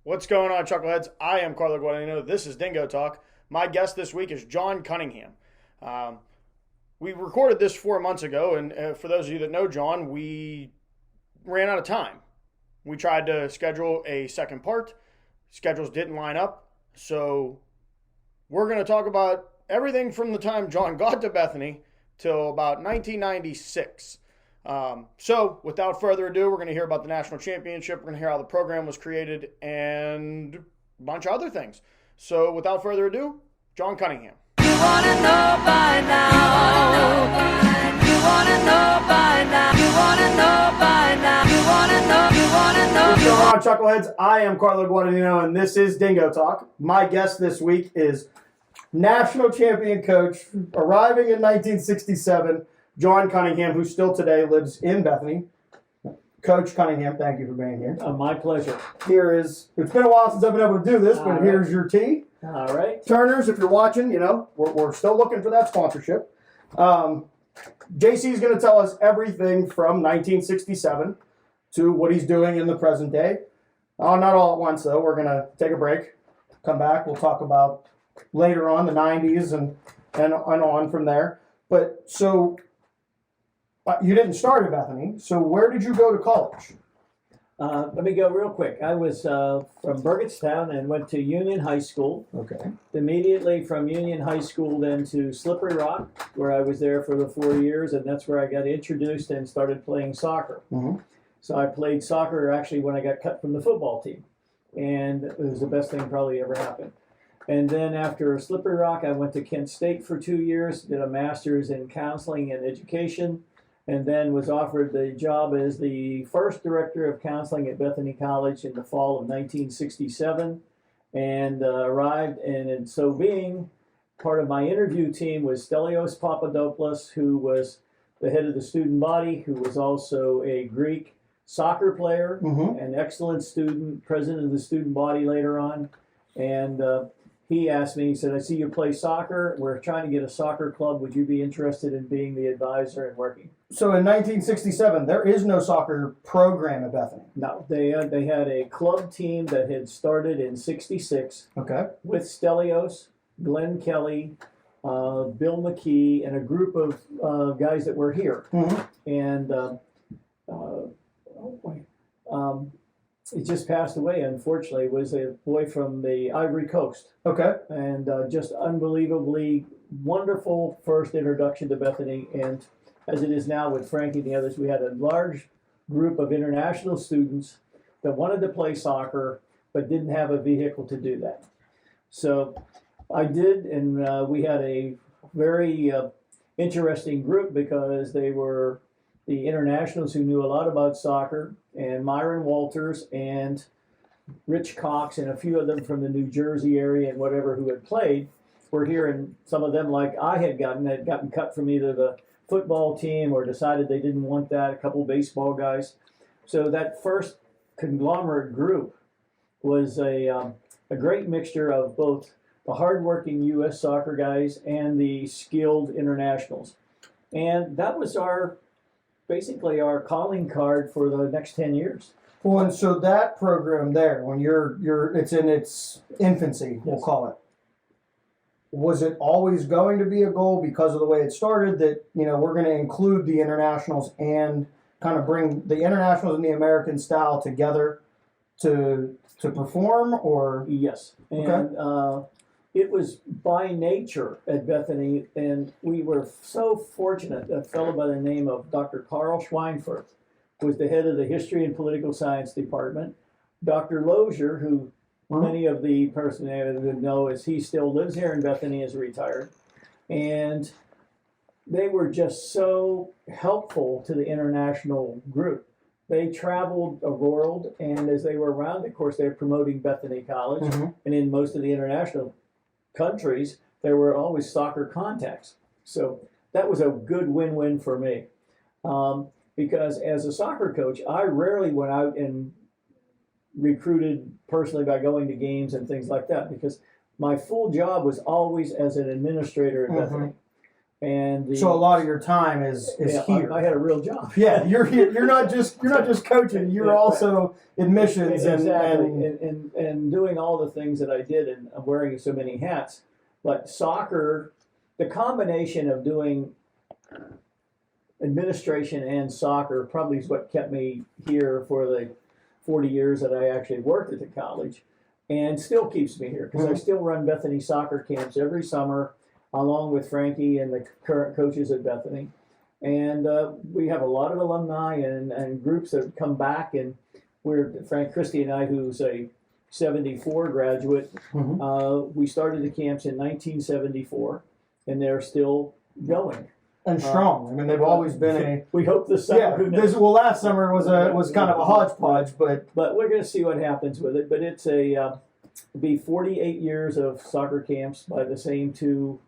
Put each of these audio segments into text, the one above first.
What's going on, Chuckleheads? I am Carlo Guadagnino. This is Dingo Talk. My guest this week is John Cunningham. Um, we recorded this 4 months ago, and for those of you that know John, we ran out of time. We tried to schedule a second part. Schedules didn't line up, so we're going to talk about everything from the time John got to Bethany till about 1996. So, without further ado, we're going to hear about the national championship. We're going to hear how the program was created and a bunch of other things. So, without further ado, John Cunningham. You want to know by now. You want to know by now. You want to know by now. You want to know. You want to know. What's going on, Chuckleheads? I am Carlo Guadagnino, and this is Dingo Talk. My guest this week is national champion coach, arriving in 1967, John Cunningham, who still today lives in Bethany. Coach Cunningham, thank you for being here. My pleasure. It's been a while since I've been able to do this, but here's your tea. All right. Turners, if you're watching, we're still looking for that sponsorship. JC is going to tell us everything from 1967 to what he's doing in the present day. Not all at once, though. We're going to take a break, come back. We'll talk about later on the 90s and on from there. But so you didn't start at Bethany. So where did you go to college? Let me go real quick. I was from Burgettstown and went to Union High School. Okay. Immediately from Union High School then to Slippery Rock, where I was there for the 4 years, and that's where I got introduced and started playing soccer. Mm-hmm. So I played soccer actually when I got cut from the football team, and it was the best thing probably ever happened. And then after Slippery Rock, I went to Kent State for 2 years, did a master's in counseling and education, and then was offered the job as the first director of counseling at Bethany College in the fall of 1967, and arrived, and in so being, part of my interview team was Stelios Papadopoulos, who was the head of the student body, who was also a Greek soccer player, an excellent student, president of the student body later on, and he asked me, he said, I see you play soccer. We're trying to get a soccer club. Would you be interested in being the advisor and working? So in 1967, there is no soccer program at Bethany. No, they had a club team that had started in 66 Okay. with Stelios, Glenn Kelly, Bill McKee, and a group of guys that were here. Mm-hmm. And he just passed away, unfortunately. It was a boy from the Ivory Coast. Okay. And just unbelievably wonderful first introduction to Bethany. And as it is now with Frankie and the others, we had a large group of international students that wanted to play soccer but didn't have a vehicle to do that. So I did, and we had a very interesting group because they were the internationals who knew a lot about soccer, and Myron Walters and Rich Cox and a few of them from the New Jersey area and whatever who had played were here, and some of them, like I had gotten cut from either the football team or decided they didn't want that, a couple baseball guys. So that first conglomerate group was a great mixture of both the hardworking U.S. soccer guys and the skilled internationals. And that was basically our calling card for the next 10 years. Well, and so that program there, when it's in its infancy, we'll call it. Was it always going to be a goal because of the way it started that, we're going to include the internationals and kind of bring the internationals and the American style together to perform, or? Yes. And it was by nature at Bethany, and we were so fortunate. A fellow by the name of Dr. Carl Schweinfurth was the head of the History and Political Science Department. Dr. Lozier, who many of the personnel would know, as he still lives here in Bethany, is retired. And they were just so helpful to the international group. They traveled the world, and as they were around, of course, they were promoting Bethany College. Mm-hmm. And in most of the international countries, there were always soccer contacts. So that was a good win-win for me. Because as a soccer coach, I rarely went out and recruited personally by going to games and things like that, because my full job was always as an administrator at Bethany. And So a lot of your time is here. I had a real job. Yeah, you're here. You're not just coaching. You're also admissions and doing all the things that I did, and I'm wearing so many hats. But soccer, the combination of doing administration and soccer probably is what kept me here for the 40 years that I actually worked at the college, and still keeps me here because I still run Bethany soccer camps every summer, along with Frankie and the current coaches at Bethany. And we have a lot of alumni and groups that come back, and Frank Christie and I, who's a 74 graduate, we started the camps in 1974, and they're still going. And strong. I mean, they've always been we hope this summer. Last summer was kind of a hodgepodge, but we're going to see what happens with it. But it's be 48 years of soccer camps by the same two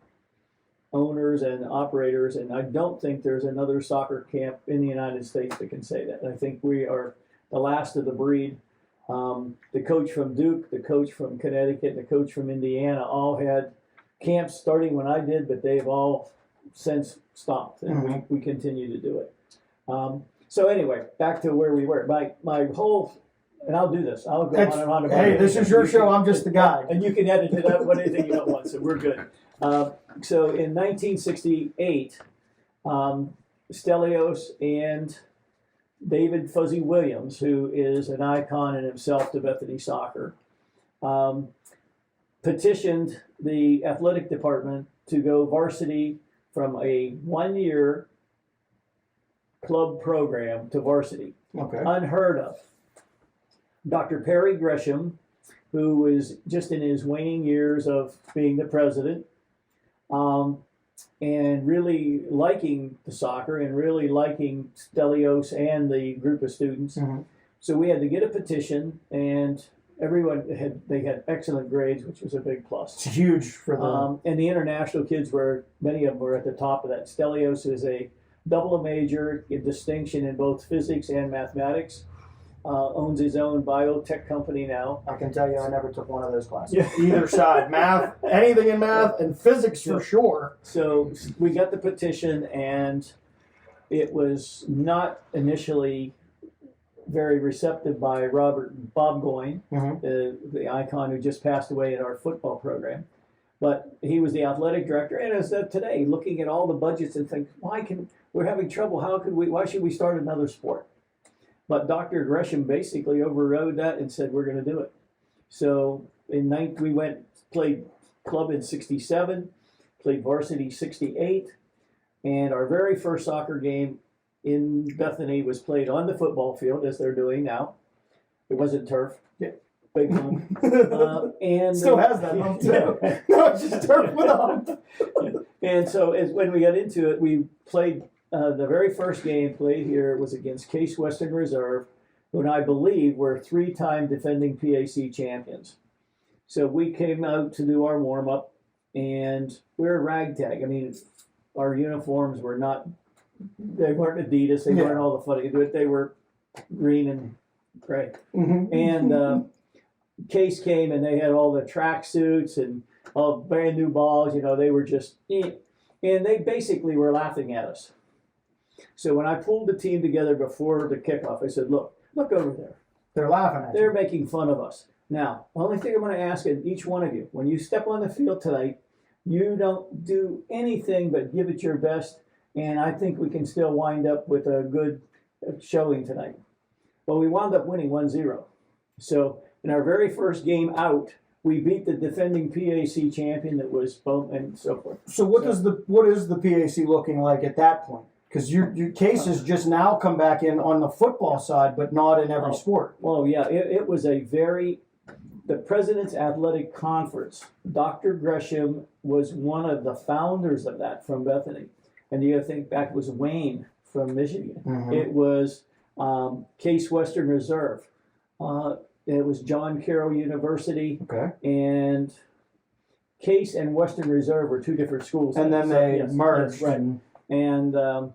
owners and operators, and I don't think there's another soccer camp in the United States that can say that. I think we are the last of the breed. The coach from Duke, the coach from Connecticut, and the coach from Indiana all had camps starting when I did, but they've all since stopped, and we continue to do it. So anyway, back to where we were. My whole, and I'll do this. I'll go on and on about it. Hey, this is your show. I'm just the guy. And you can edit it out, anything you don't want, so we're good. So in 1968, Stelios and David Fuzzy Williams, who is an icon in himself to Bethany soccer, petitioned the athletic department to go varsity from a 1-year club program to varsity. Okay. Unheard of. Dr. Perry Gresham, who was just in his waning years of being the president, and really liking the soccer and really liking Stelios and the group of students. So we had to get a petition, and everyone had excellent grades, which was a big plus. It's huge for them. And the international kids many of them were at the top of that. Stelios is a double major in distinction in both physics and mathematics. Owns his own biotech company now. I can tell you I never took one of those classes. Yeah. Either side. Math, anything in math, and physics for sure. So we got the petition, and it was not initially very receptive by Bob Goyne, the icon who just passed away in our football program. But he was the athletic director, and as of today, looking at all the budgets and think, we're having trouble. Why should we start another sport? But Dr. Gresham basically overrode that and said, we're going to do it. So we played club in 67, played varsity 68, and our very first soccer game in Bethany was played on the football field, as they're doing now. It wasn't turf. Yeah. Big hump. And still has that hump too. No, it's just turf with a hump. And so when we got into it, we played. The very first game played here was against Case Western Reserve, who I believe were 3-time defending PAC champions. So we came out to do our warm-up, and we were ragtag. I mean, our uniforms were they weren't Adidas, they weren't all the funny, they were green and gray. And Case came, and they had all the track suits and all brand new balls, they were just, and they basically were laughing at us. So when I pulled the team together before the kickoff, I said, look over there. They're laughing at you. They're making fun of us. Now, the only thing I'm going to ask each one of you, when you step on the field tonight, you don't do anything but give it your best, and I think we can still wind up with a good showing tonight. Well, we wound up winning 1-0. So in our very first game out, we beat the defending PAC champion that was and so forth. So what is the PAC looking like at that point? Because your case has just now come back in on the football side, but not in every sport. Well, yeah, it was the President's Athletic Conference. Dr. Gresham was one of the founders of that from Bethany. And you got to think back, it was Wayne from Michigan. It was Case Western Reserve. It was John Carroll University. Okay. And Case and Western Reserve were two different schools. And then they merged. Right. And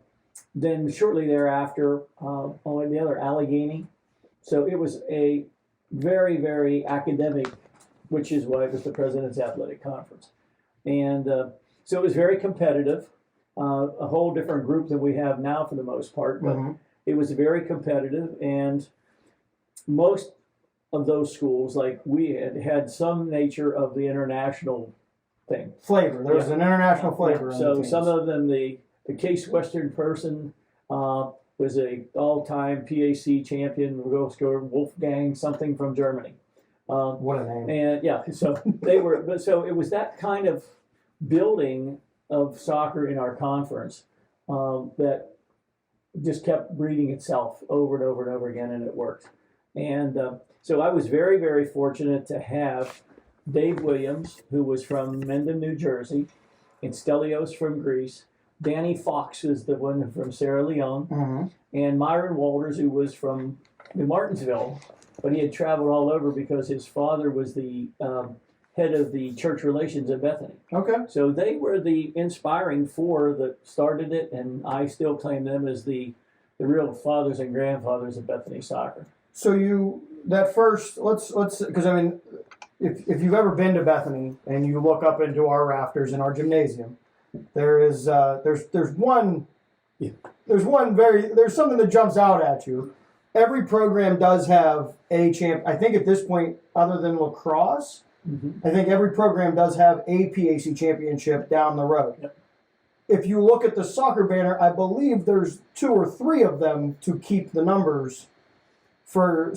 then shortly thereafter, the other Allegheny. So it was a very, very academic, which is why it was the President's Athletic Conference. And so it was very competitive. a whole different group than we have now for the most part, but it was very competitive, and most of those schools, like we had some nature of the international thing. Flavor. There was an international flavor. In So the teams. some of them, the Case Western person was a all-time PAC champion, goal scorer, Wolfgang something from Germany. What a name. And yeah, so they were, but so it was that kind of building of soccer in our conference that just kept breeding itself over and over and over again, and it worked. And so I was very, very fortunate to have Dave Williams, who was from Mendon, New Jersey, and Stelios from Greece. Danny Fox was the one from Sierra Leone, and Myron Walters, who was from New Martinsville, but he had traveled all over because his father was the head of the church relations at Bethany. Okay. So they were the inspiring four that started it, and I still claim them as the real fathers and grandfathers of Bethany soccer. So let's because I mean, if you've ever been to Bethany and you look up into our rafters in our gymnasium, there's something that jumps out at you. Every program does have a champ. I think at this point, other than lacrosse, I think every program does have a PAC championship down the road. Yep. If you look at the soccer banner, I believe there's 2 or 3 of them to keep the numbers. But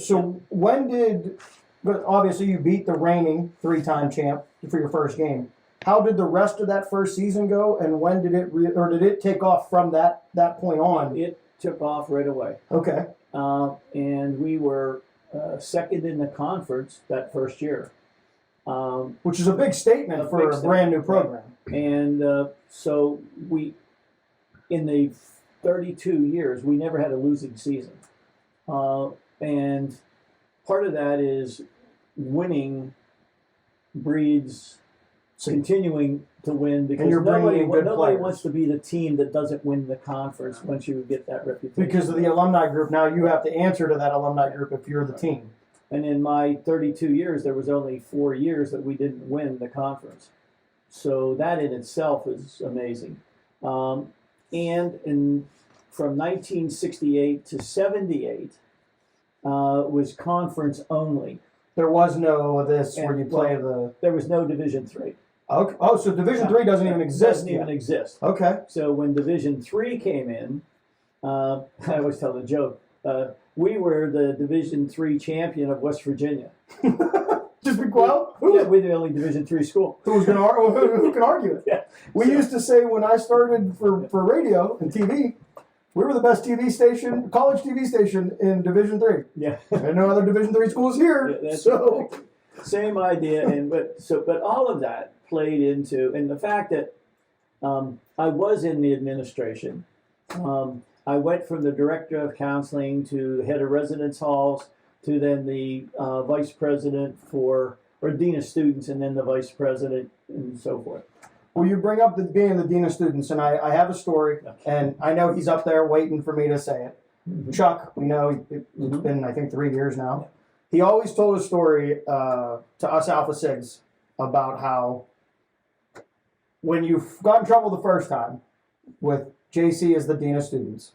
obviously you beat the reigning 3-time champ for your first game. How did the rest of that first season go, and when did did it take off from that point on? It took off right away. Okay. And we were second in the conference that first year. Which is a big statement for a brand new program. And so in the 32 years, we never had a losing season. And part of that is winning breeds continuing to win, because nobody wants to be the team that doesn't win the conference once you get that reputation. Because of the alumni group, now you have to answer to that alumni group if you're the team. And in my 32 years, there was only 4 years that we didn't win the conference. So that in itself is amazing. From 1968 to 78 was conference only. There was no this where you play the. There was no Division III. Okay. Oh, so Division III doesn't even exist. Doesn't even exist. Okay. So when Division III came in, I always tell the joke. We were the Division III champion of West Virginia. Just be quiet. Yeah, we're the only Division III school. Who can argue it? Yeah. We used to say when I started for radio and TV, we were the best TV station, college TV station in Division III. Yeah. There are no other Division III schools here. Yeah, that's so right. Same idea, but all of that played into, and the fact that I was in the administration. I went from the director of counseling to the head of residence halls to then the vice president or dean of students, and then the vice president and so forth. Well, you bring up being the dean of students, and I have a story, and I know he's up there waiting for me to say it. Chuck, we know it's been, I think, 3 years now. He always told a story to us Alpha Sigs about how when you got in trouble the first time with JC as the dean of students,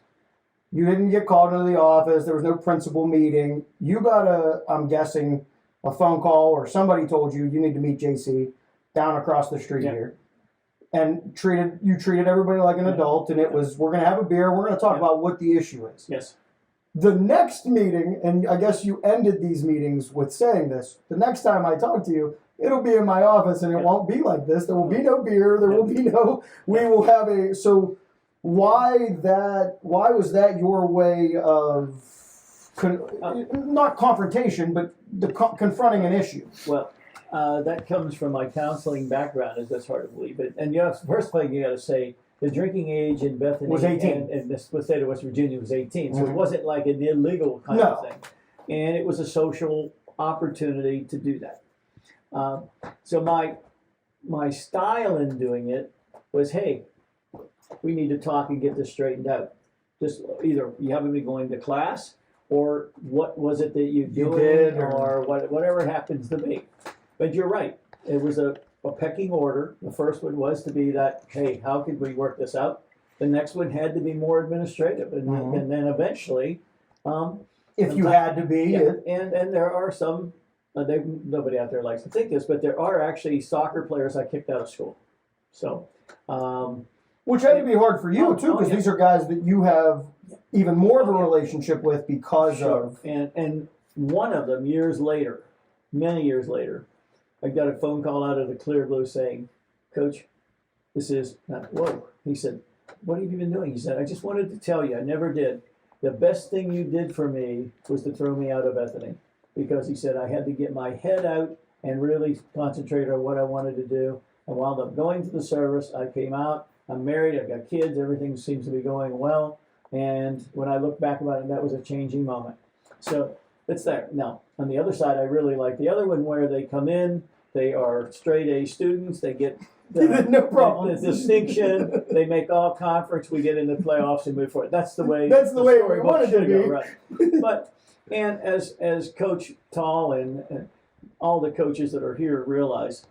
you didn't get called into the office. There was no principal meeting. You got I'm guessing, a phone call, or somebody told you need to meet JC down across the street here. And treated everybody like an adult, and it was, we're going to have a beer, we're going to talk about what the issue is. Yes. The next meeting, and I guess you ended these meetings with saying this, the next time I talk to you, it'll be in my office, and it won't be like this. There will be no beer, we will have so why was that your way of, not confrontation, but confronting an issue? Well, that comes from my counseling background, as that's hard to believe. And first thing you got to say, the drinking age in Bethany was 18, and the state of West Virginia was 18, so it wasn't like an illegal kind of thing, and it was a social opportunity to do that. So my style in doing it was, hey, we need to talk and get this straightened out. Just either you haven't been going to class, or what was it that you did, or whatever it happens to be. But you're right. It was a pecking order. The first one was to be that, hey, how could we work this out? The next one had to be more administrative, and then eventually, If you had to be, yeah, and there are some. Nobody out there likes to think this, but there are actually soccer players I kicked out of school. So, which had to be hard for you too, because yeah. these are guys that you have even more of a relationship with because sure. of. And one of them many years later, I got a phone call out of the clear blue saying, "Coach, this is whoa." He said, "What have you been doing?" He said, "I just wanted to tell you, I never did. The best thing you did for me was to throw me out of Bethany." Because he said I had to get my head out and really concentrate on what I wanted to do. And while I'm going to the service, I came out, I'm married, I've got kids, everything seems to be going well. And when I look back about it, that was a changing moment. So it's there. Now, on the other side, I really like the other one where they come in, they are straight A students, they get No problem. the distinction, they make all conference, we get into playoffs and move forward. That's the way That's the way we storybook want it to should go, be. right? But and as Coach Tall and all the coaches that are here realize,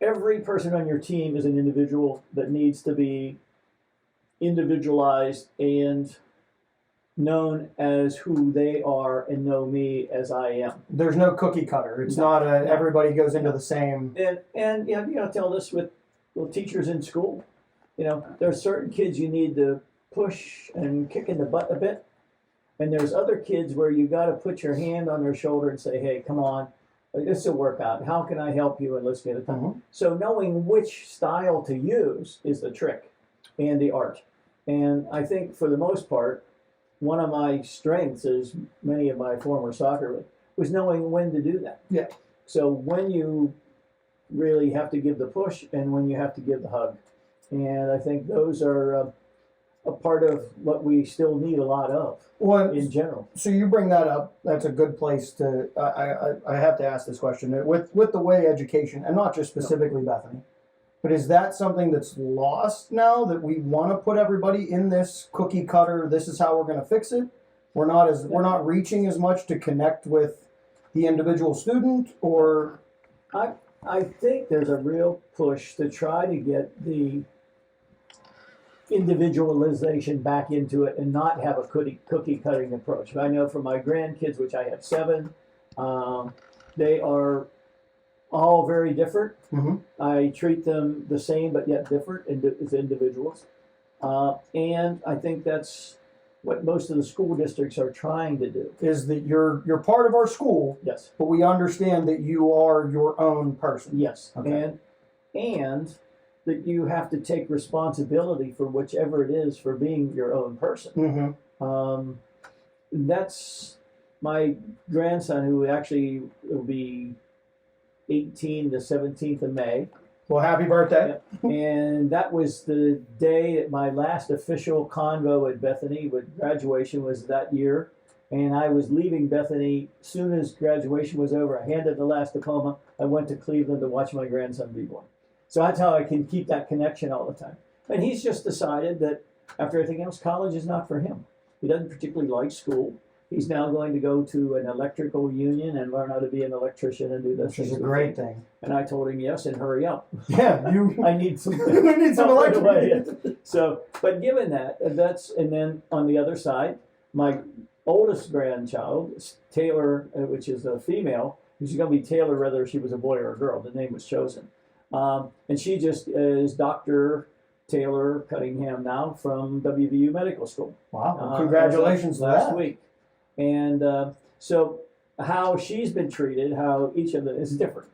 every person on your team is an individual that needs to be individualized and known as who they are and know me as I am. There's no cookie cutter. It's not a everybody goes into the same. And you know, tell this with teachers in school. You know, there are certain kids you need to push and kick in the butt a bit. And there's other kids where you got to put your hand on their shoulder and say, "Hey, come on, this is a workout. How can I help you? And let's get it done." Mm-hmm. So knowing which style to use is the trick and the art. And I think for the most part, one of my strengths, as many of my former soccer, was knowing when to do that. Yeah. So when you really have to give the push and when you have to give the hug. And I think those are a part of what we still need a lot of in general. So you bring that up. That's a good place to. I have to ask this question with the way education, and not just specifically Bethany, but is that something that's lost now that we want to put everybody in this cookie cutter? This is how we're going to fix it. We're not reaching as much to connect with the individual student, or. I think there's a real push to try to get the individualization back into it and not have a cookie cutting approach. I know for my grandkids, which I have 7, they are all very different. Mm-hmm. I treat them the same but yet different as individuals. And I think that's what most of the school districts are trying to do. Is that you're part of our school, Yes. but we understand that you are your own person. Yes. Okay. And that you have to take responsibility for whichever it is for being your own person. Mm-hmm. That's my grandson, who actually will be 18 the 17th of May. Well, happy birthday. And that was the day that my last official convo at Bethany with graduation was that year. And I was leaving Bethany soon as graduation was over. I handed the last diploma. I went to Cleveland to watch my grandson be born. So that's how I can keep that connection all the time. And he's just decided that after everything else, college is not for him. He doesn't particularly like school. He's now going to go to an electrical union and learn how to be an electrician and do this. Which is a great thing. And I told him yes, and hurry up. Yeah, I need some. we need some right electric. away. So, but given that, and then on the other side, my oldest grandchild, Taylor, which is a female, she's going to be Taylor whether she was a boy or a girl. The name was chosen. And she just is Dr. Taylor Cunningham now from WVU Medical School. Wow! Congratulations to last that. week. And so how she's been treated, how each of them is different.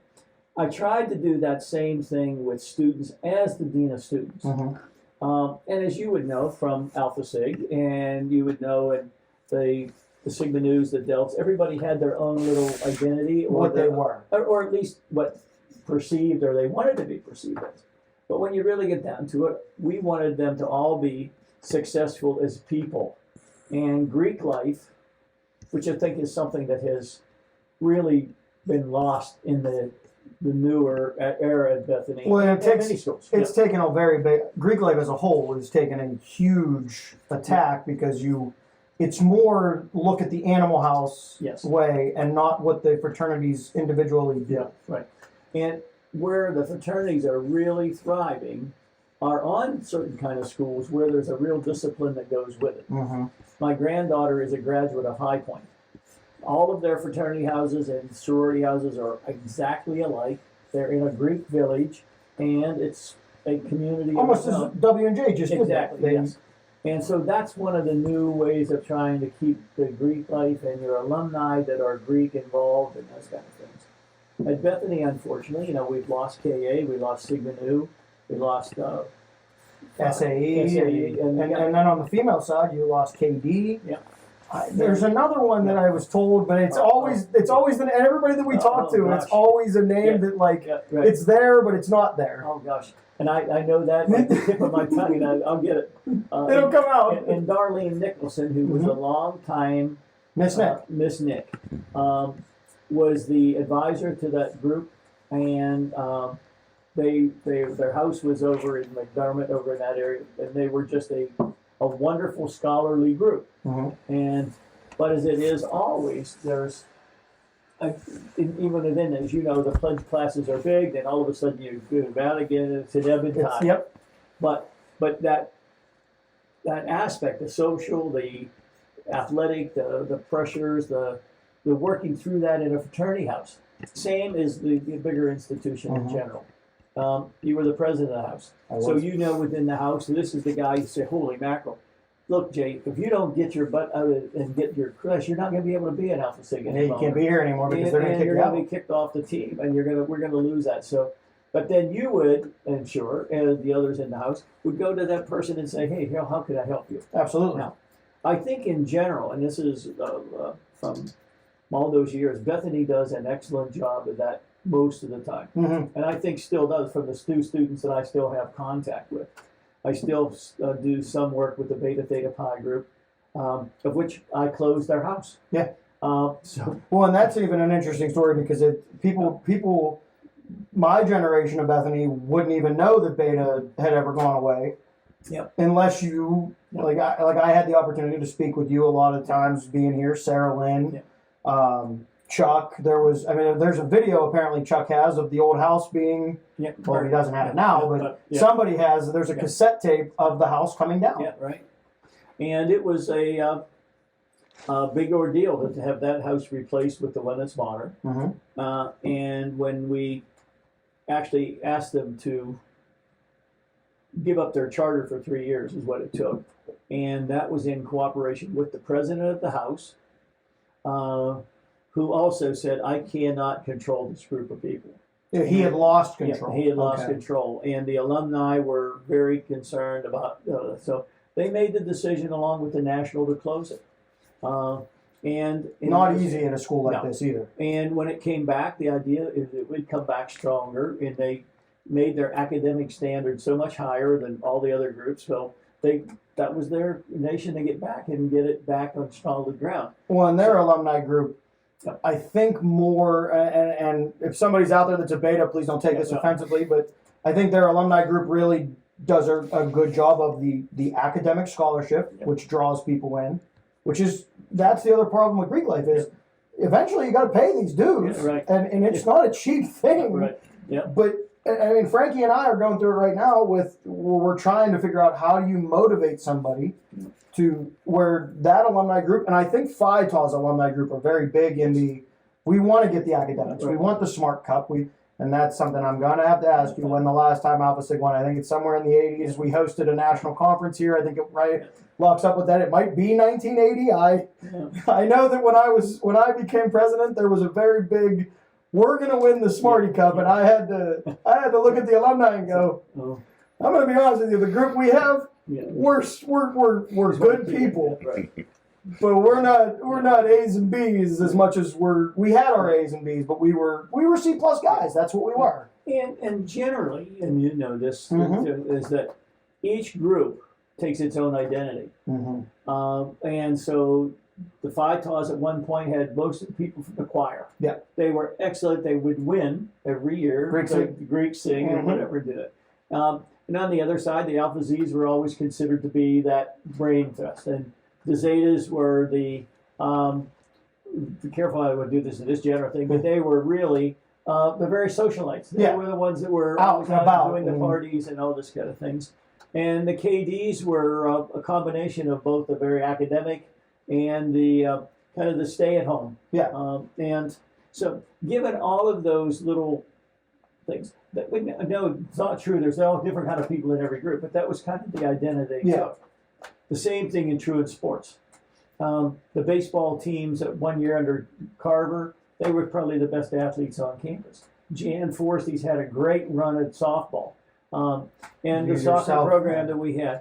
I tried to do that same thing with students as the dean of students. Mm-hmm. And as you would know from Alpha Sig, and you would know in the Sigma News, the Delts, everybody had their own little identity, or What they were. or at least what perceived or they wanted to be perceived as. But when you really get down to it, we wanted them to all be successful as people. And Greek life, which I think is something that has really been lost in the newer era at Bethany. Well, and many schools. It's taken a very big. Greek life as a whole has taken a huge attack because it's more look at the Animal House way and not what the fraternities individually do. Yeah, right. And where the fraternities are really thriving are on certain kind of schools where there's a real discipline that goes with it. Mm-hmm. My granddaughter is a graduate of High Point. All of their fraternity houses and sorority houses are exactly alike. They're in a Greek village, and it's a community. Almost as W&J just did that. Exactly, yes. And so that's one of the new ways of trying to keep the Greek life and your alumni that are Greek involved and those kind of things. At Bethany, unfortunately, we've lost KA, we lost Sigma Nu, we lost SAE, and then on the female side, you lost KD. Yeah. There's another one that I was told, but it's always and everybody that we talk to, gosh. it's always a name that right. it's there, but it's not there. Oh gosh, and I know that like the tip of my tongue, and I'll get it. It'll come out. And Darlene Nicholson, who was a long time Miss Nick. Miss Nick, was the advisor to that group, and their house was over in McDermott, over in that area, and they were just a wonderful scholarly group. Mm-hmm. But as it is always, there's even within, as you know, the pledge classes are big, then all of a sudden you go about again, it's an ebb and tide. Yep. But that aspect, the social, the athletic, the pressures, the working through that in a fraternity house, same as the bigger institution in general. You were the president of the house, so within the house, this is the guy you say, holy mackerel. Look, Jay, if you don't get your butt out and get your crush, you're not going to be able to be an Alpha Sigma. Yeah, you can't be here anymore because they're going to kick you you're out. going to be kicked off the team, and we're going to lose that. So, but then you would, and sure, and the others in the house would go to that person and say, hey, how could I help you? Absolutely. Now, I think in general, and this is from all those years, Bethany does an excellent job of that most of the time, and I think still does from the students that I still have contact with. I still do some work with the Beta Theta Pi group, of which I closed their house. Yeah. Well, and that's even an interesting story because people, my generation of Bethany wouldn't even know that Beta had ever gone away. Yep. Unless you like I had the opportunity to speak with you a lot of times being here, Sarah Lynn, Chuck. There's a video apparently Chuck has of the old house being. Yeah, well, he doesn't have it now, but somebody has. There's a cassette tape of the house coming down. Yeah, right. And it was a big ordeal to have that house replaced with the one that's modern. Mm-hmm. And when we actually asked them to give up their charter for 3 years is what it took. And that was in cooperation with the president of the house, who also said, I cannot control this group of people. He had lost control. Yeah, he had lost control. And the alumni were very concerned about so they made the decision along with the national to close it. And not easy in a school like this either. And when it came back, the idea is it would come back stronger, and they made their academic standards so much higher than all the other groups. So that was their nation to get back and get it back on solid ground. Well, and their alumni group, I think more, and if somebody's out there that's a Beta, please don't take this offensively, but I think their alumni group really does a good job of the academic scholarship, which draws people in, that's the other problem with Greek life is eventually you got to pay these dues, and it's not a cheap thing. Right. Yeah. But I mean, Frankie and I are going through it right now where we're trying to figure out how do you motivate somebody to where that alumni group, and I think Phi Tau's alumni group are very big in we want to get the academics. We want the Smart Cup. And that's something I'm going to have to ask you when the last time Alpha Sig won. I think it's somewhere in the 80s. We hosted a national conference here. I think it locks up with that. It might be 1980. I know that when I became president, there was a very big, we're going to win the Smarty Cup, and I had to look at the alumni and go, I'm going to be honest with you, the group we have, we're good people. Right. But we're not A's and B's as much as we had our A's and B's, but we were C+ guys. That's what we were. And generally, and you know this, is that each group takes its own identity. And so the Phi Taus at one point had most of the people from the choir. Yeah. They were excellent. They would win every year. Greek sing and whatever did it. And on the other side, the Alpha Z's were always considered to be that brain fest. And the Zetas were be careful I would do this in this general thing, but they were really the very socialites. They Yeah. were the ones that were Out always and about doing the and- parties and all this kind of things. And the KDs were a combination of both the very academic and the kind of the stay-at-home. Yeah. And so, given all of those little things, that we know it's not true. There's all different kind of people in every group, but that was kind of the identity. Yeah. So, the same thing in true in sports. The baseball teams at 1 year under Carver, they were probably the best athletes on campus. Jan Forsty's had a great run at softball. And You the soccer yourself, program yeah. that we had.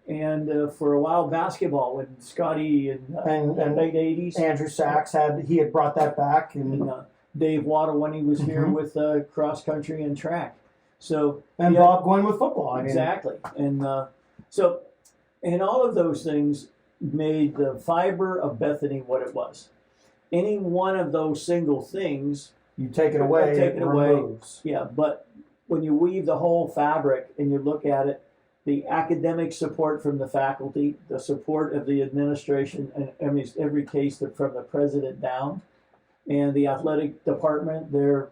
And for a while, basketball with Scotty in And late 80s. Andrew Sachs had brought that back, and Dave Waddle when he was here Mhm. with cross country and track. So and yeah, Bob Gwynn with football. I mean, exactly. And and all of those things made the fiber of Bethany what it was. Any one of those single things, you take it away, Take it away. removes. yeah, but when you weave the whole fabric and you look at it, the academic support from the faculty, the support of the administration, and every case from the president down, and the athletic department, their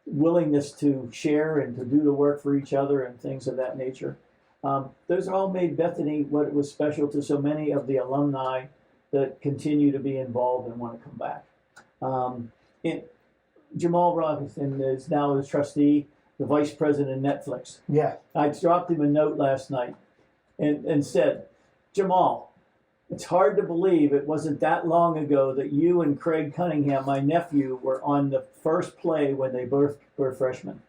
willingness to share and to do the work for each other and things of that nature. Those all made Bethany what it was special to so many of the alumni that continue to be involved and want to come back. Jamal Robinson is now the trustee, the vice president of Netflix. Yeah. I dropped him a note last night and said, Jamal, it's hard to believe it wasn't that long ago that you and Craig Cunningham, my nephew, were on the first play when they both were freshmen.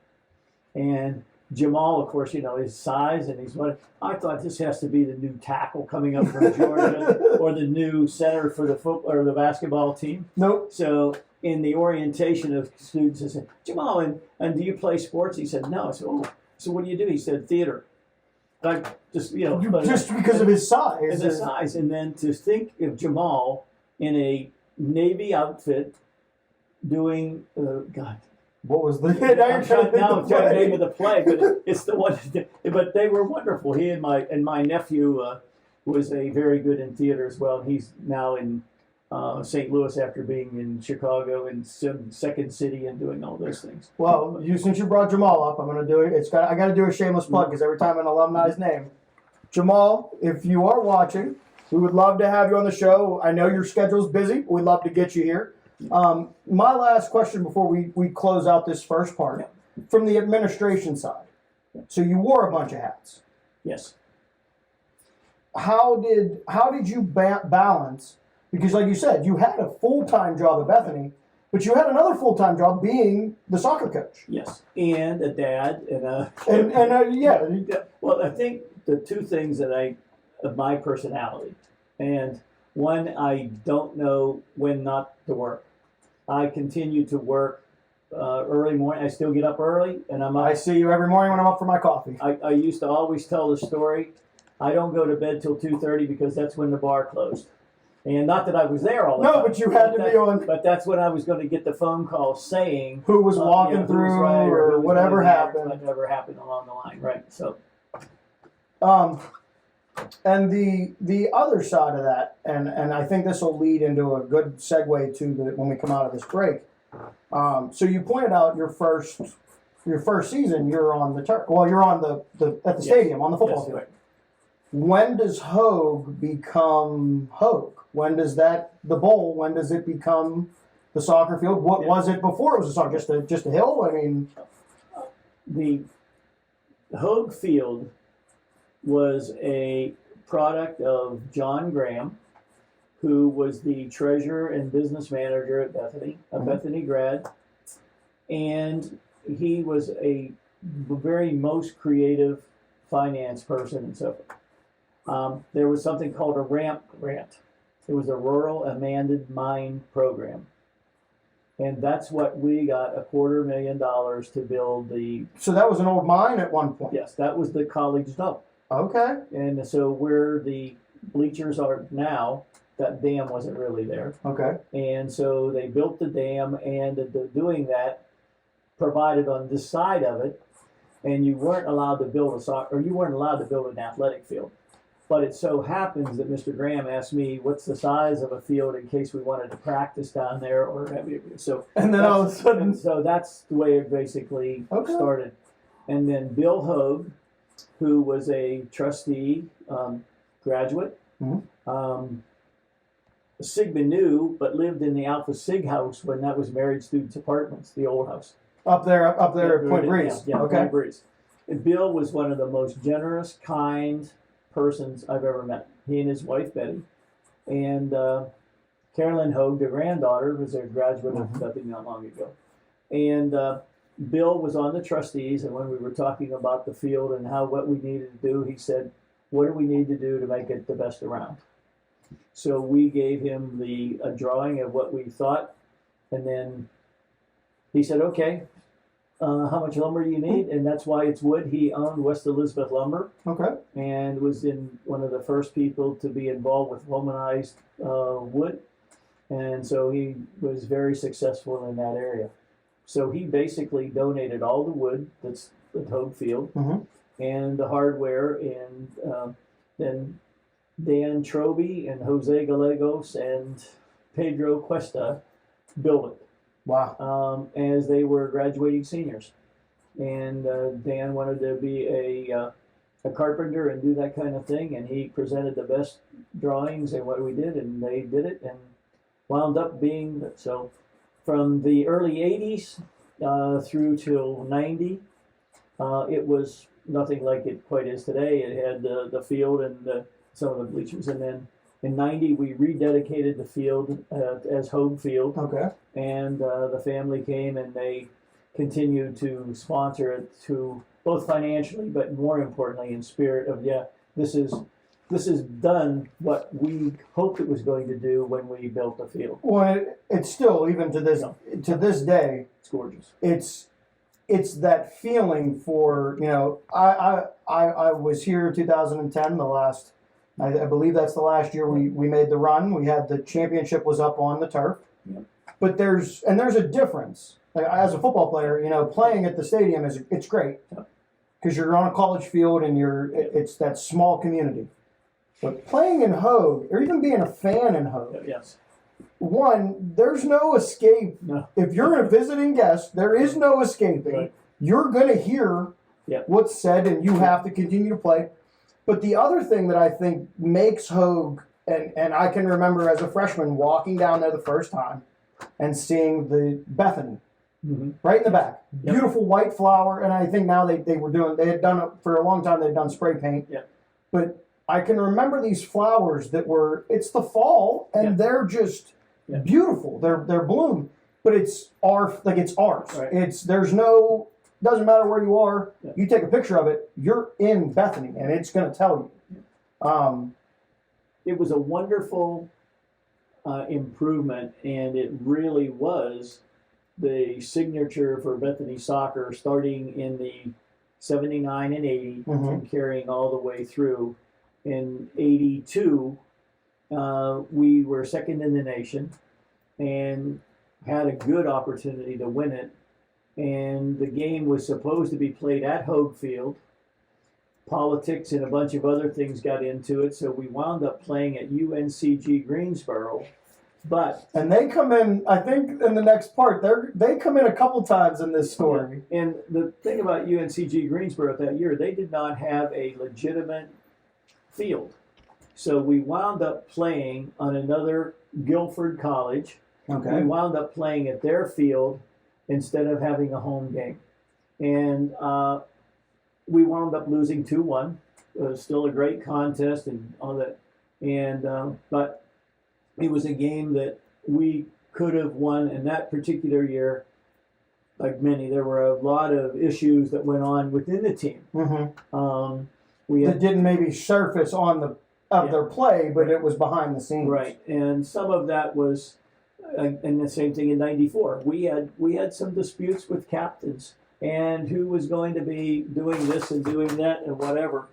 And Jamal, of course, his size and he's what I thought this has to be the new tackle coming up from Georgia or the new center for the football or the basketball team. Nope. So in the orientation of students, I said, Jamal, and do you play sports? He said, no. I said, oh, so what do you do? He said, theater. I just, Just because of his size. and the size, and then to think of Jamal in a Navy outfit doing, God, What was the? I'm trying to name of the play, but it's the one. But they were wonderful. He and my nephew was a very good in theater as well. He's now in St. Louis after being in Chicago and Second City and doing all those things. Well, since you brought Jamal up, I'm going to do it. I got to do a shameless plug because every time an alumni's name, Jamal, if you are watching, we would love to have you on the show. I know your schedule's busy. We'd love to get you here. My last question before we close out this first part, from the administration side. So you wore a bunch of hats. Yes. How did you balance? Because like you said, you had a full-time job at Bethany, but you had another full-time job being the soccer coach. Yes, and a dad and a Yeah. Well, I think the two things of my personality, and one, I don't know when not to work. I continue to work early morning. I still get up early, and I'm up. I see you every morning when I'm up for my coffee. I used to always tell the story. I don't go to bed till 2:30 because that's when the bar closed. And not that I was there all the time. No, but you had to be on. But that's when I was going to get the phone call saying Who was walking who was through right or who was whatever going there, happened. whatever happened along the line, right? So, And the other side of that, and I think this will lead into a good segue to when we come out of this break. So you pointed out your first season, you're on the turf. Well, you're on at the stadium on the football field. Right. When does Hogue become Hogue? When does the bowl? When does it become the soccer field? What was it before? It was a soccer, just a hill. I mean, the Hogue Field was a product of John Graham, who was the treasurer and business manager at Bethany, a Bethany grad, and he was a very most creative finance person and so forth. There was something called a RAMP grant. It was a Rural Amended Mine Program. And that's what we got, $250,000 to build the... So that was an old mine at one point? Yes, that was the college dump. Okay. And so where the bleachers are now, that dam wasn't really there. Okay. And so they built the dam, and doing that provided on this side of it, and you weren't allowed to build you weren't allowed to build an athletic field. But it so happens that Mr. Graham asked me, what's the size of a field in case we wanted to practice down there, or so. And then all of a sudden, And so that's the way it basically started. And then Bill Hogue, who was a trustee, graduate, Sigma Nu, but lived in the Alpha Sig house when that was Married Students Apartments, the old house. up there at Point Breeze. Yeah, Okay. Point Breeze. And Bill was one of the most generous, kind persons I've ever met. He and his wife, Betty. And Carolyn Hogue, their granddaughter, was a graduate of nothing not long ago. And Bill was on the trustees, and when we were talking about the field and what we needed to do, he said, what do we need to do to make it the best around? So we gave him a drawing of what we thought, and then he said, okay, how much lumber do you need? And that's why it's wood. He owned West Elizabeth Lumber. Okay. And was one of the first people to be involved with womanized wood. And so he was very successful in that area. So he basically donated all the wood that's at Hogue Field and the hardware, and then Dan Troby and Jose Gallegos and Pedro Cuesta built it. Wow. As they were graduating seniors. And Dan wanted to be a carpenter and do that kind of thing, and he presented the best drawings and what we did, and they did it, and wound up being, so from the early 80s through till 90, it was nothing like it quite is today. It had the field and some of the bleachers, and then in 90 we rededicated the field as Hogue Field. Okay. And the family came and they continued to sponsor it, to both financially, but more importantly in spirit of, this has done what we hoped it was going to do when we built the field. Well, it's still, even to this day, It's gorgeous. it's that feeling for, I was here in 2010, I believe that's the last year we made the run. We had the championship was up on the turf. Yep. But there's a difference. Like, as a football player, playing at the stadium it's great because you're on a college field and it's that small community. But playing in Hogue, or even being a fan in Hogue, Yes. one, there's no escape. No. If you're a visiting guest, there is no escaping. Right. You're going to hear what's said, and you have to continue to play. But the other thing that I think makes Hogue, and I can remember as a freshman walking down there the first time and seeing the Bethany right in the back. Yep. Beautiful white flower, and I think now they had done it for a long time, they'd done spray paint. Yep. But I can remember these flowers it's the fall, and they're just beautiful. They're bloom, but it's ours. Right. Doesn't matter where you are. Yeah. You take a picture of it, you're in Bethany, and it's going to tell you. It was a wonderful improvement, and it really was the signature for Bethany soccer, starting in the 79 and 80 and carrying all the way through. In 82, we were second in the nation and had a good opportunity to win it. And the game was supposed to be played at Hogue Field. Politics and a bunch of other things got into it, so we wound up playing at UNCG Greensboro. And they come in, I think, in the next part. They come in a couple times in this story. And the thing about UNCG Greensboro that year, they did not have a legitimate field. So we wound up playing on another Guilford college. Okay. We wound up playing at their field instead of having a home game. And we wound up losing 2-1. It was still a great contest and all that. And but it was a game that we could have won. And that particular year, like many, there were a lot of issues that went on within the team. That didn't maybe surface on their play, but it was behind the scenes. Right, and some of that was, and the same thing in '94. We had some disputes with captains and who was going to be doing this and doing that and whatever.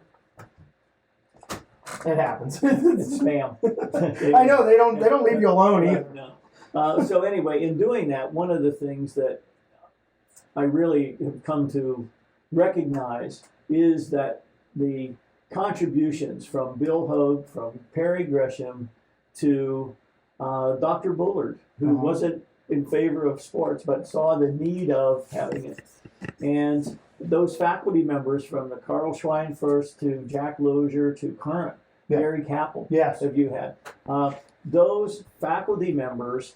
It happens. It's spam. I know they don't leave you alone either. No. So anyway, in doing that, one of the things that I really have come to recognize is that the contributions from Bill Hogue, from Perry Gresham, to Dr. Bullard, who wasn't in favor of sports but saw the need of having it. And those faculty members, from the Carl Schwein first to Jack Lozier to current Barry Capel, have you had those faculty members?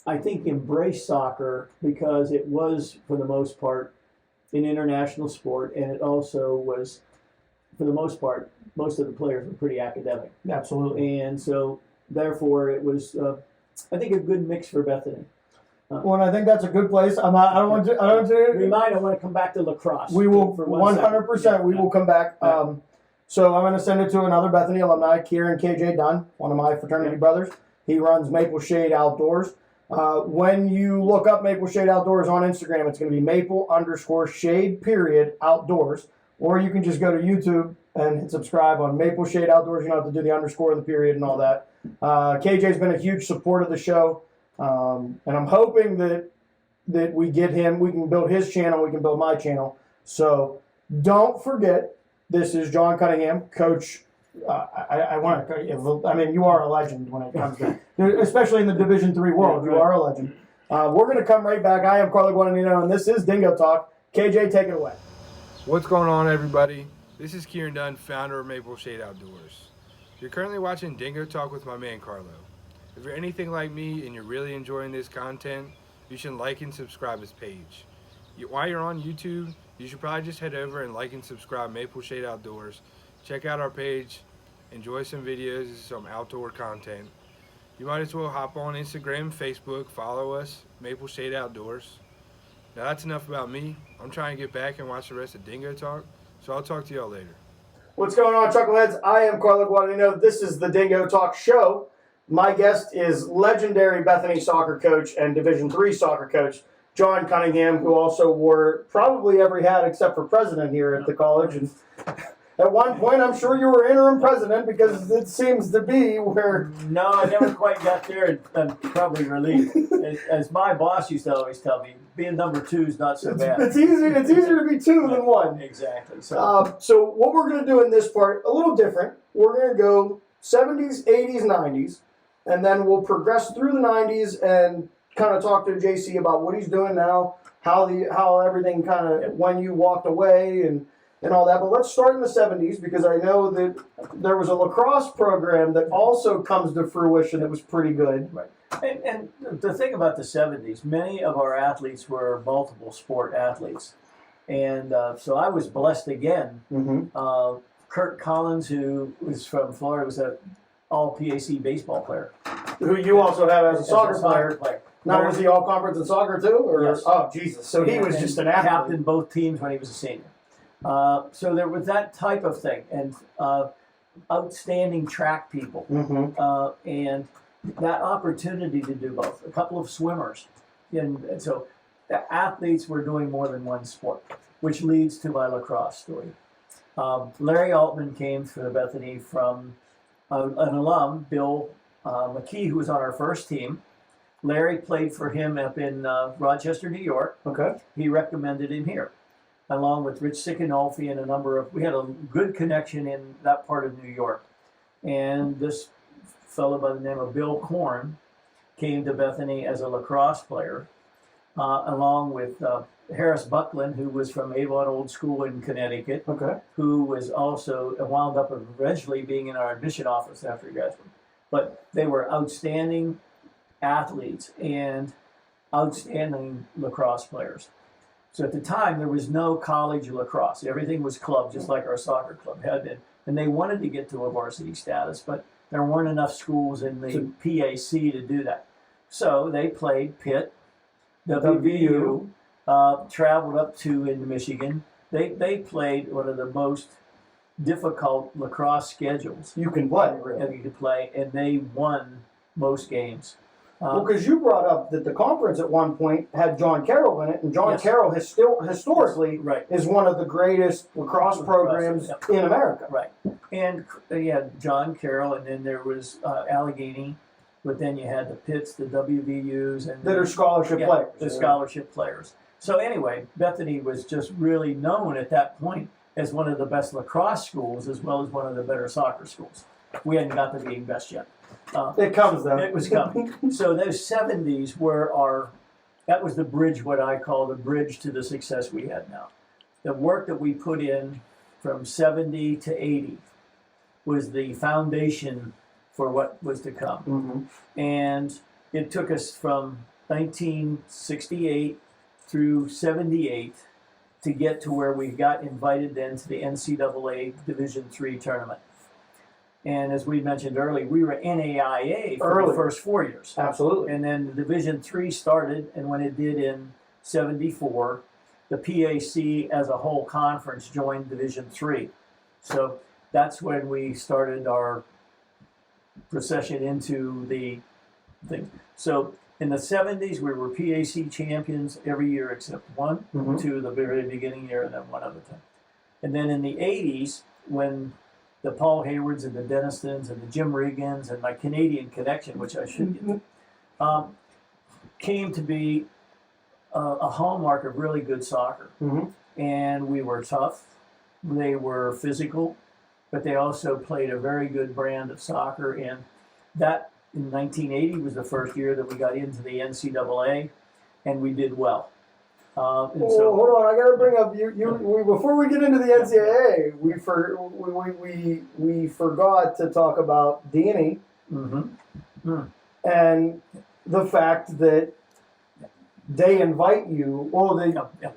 I think embraced soccer because it was, for the most part, an international sport, and it also was, for the most part, most of the players were pretty academic. Absolutely. And so, therefore, it was, I think, a good mix for Bethany. Well, and I think that's a good place. I don't want to. I want to come back to lacrosse. We will 100%. We will come back. So I'm going to send it to another Bethany alumni, Kieran KJ Dunn, one of my fraternity brothers. He runs Maple Shade Outdoors. When you look up Maple Shade Outdoors on Instagram, it's going to be maple_shade_outdoors. Or you can just go to YouTube and hit subscribe on Maple Shade Outdoors. You don't have to do the underscore, the period, and all that. KJ's been a huge support of the show. And I'm hoping that we get him, we can build his channel, we can build my channel. So don't forget, this is John Cunningham, Coach. I mean, you are a legend when it comes to, especially in the Division III world. You are a legend. We're going to come right back. I am Carlo Guadagnino, and this is Dingo Talk. KJ, take it away. What's going on, everybody? This is Kieran Dunn, founder of Maple Shade Outdoors. You're currently watching Dingo Talk with my man Carlo. If you're anything like me and you're really enjoying this content, you should like and subscribe his page. While you're on YouTube, you should probably just head over and like and subscribe Maple Shade Outdoors. Check out our page, enjoy some videos, some outdoor content. You might as well hop on Instagram, Facebook, follow us, Maple Shade Outdoors. Now that's enough about me. I'm trying to get back and watch the rest of Dingo Talk, so I'll talk to y'all later. What's going on, Chuckleheads? I am Carlo Guadagnino. This is the Dingo Talk Show. My guest is legendary Bethany soccer coach and Division III soccer coach, John Cunningham, who also wore probably every hat except for president here at the college. And at one point, I'm sure you were interim president, because it seems to be where... No, I never quite got there. I'm probably relieved. As my boss used to always tell me, being number 2 is not so bad. It's easier to be 2 than 1. Exactly. So what we're going to do in this part, a little different. We're going to go 70s, 80s, 90s, and then we'll progress through the 90s and kind of talk to JC about what he's doing now, how everything kind of, when you walked away and all that. But let's start in the 70s, because I know that there was a lacrosse program that also comes to fruition that was pretty good. Right. And the thing about the 70s, many of our athletes were multiple sport athletes. And so I was blessed again. Kurt Collins, who was from Florida, was an all-PAC baseball player. Who you also have as a soccer player. Now, was he all-conference in soccer too? Or? Yes. Oh, Jesus. So he was just an athlete. Captained both teams when he was a senior. So there was that type of thing. And outstanding track people. And that opportunity to do both. A couple of swimmers. And so the athletes were doing more than one sport, which leads to my lacrosse story. Larry Altman came to Bethany from an alum, Bill McKee, who was on our first team. Larry played for him up in Rochester, New York. Okay. He recommended him here, along with Rich Sicanolfi and a number of, we had a good connection in that part of New York. And this fellow by the name of Bill Korn came to Bethany as a lacrosse player, along with Harris Buckland, who was from Avon Old School in Connecticut, who was also wound up eventually being in our admission office after he graduated. But they were outstanding athletes and outstanding lacrosse players. So at the time, there was no college lacrosse. Everything was club, just like our soccer club had been. And they wanted to get to a varsity status, but there weren't enough schools in the PAC to do that. So they played Pitt, WVU, traveled up to into Michigan. They played one of the most difficult lacrosse schedules you can play, really. You could play, and they won most games. Well, because you brought up that the conference at one point had John Carroll in it, and John Carroll historically is one of the greatest lacrosse programs in America. Right. And you had John Carroll, and then there was Allegheny, but then you had the Pitts, the WVUs, and that are scholarship players. The scholarship players. So anyway, Bethany was just really known at that point as one of the best lacrosse schools as well as one of the better soccer schools. We hadn't got to being best yet. It comes though. It was coming. So those 70s were that was the bridge, what I call the bridge to the success we had now. The work that we put in from 70 to 80 was the foundation for what was to come. Mm-hmm. And it took us from 1968 through 78 to get to where we got invited then to the NCAA Division III tournament. And as we mentioned earlier, we were NAIA for the first 4 years. Absolutely. And then the Division III started, and when it did in 74, the PAC as a whole conference joined Division III. So that's when we started our procession into the thing. So in the 70s, we were PAC champions every year except one, Mhm. two the very beginning year, and then one other time. And then in the 80s, when the Paul Haywards and the Denistons and the Jim Regans and my Canadian connection, which I should get to, came to be a hallmark of really good soccer. Mm-hmm. And we were tough, they were physical, but they also played a very good brand of soccer. And that in 1980 was the first year that we got into the NCAA, and we did well. And so, hold on, I got to bring up before we get into the NCAA, we forgot to talk about DIII and the fact that they invite you.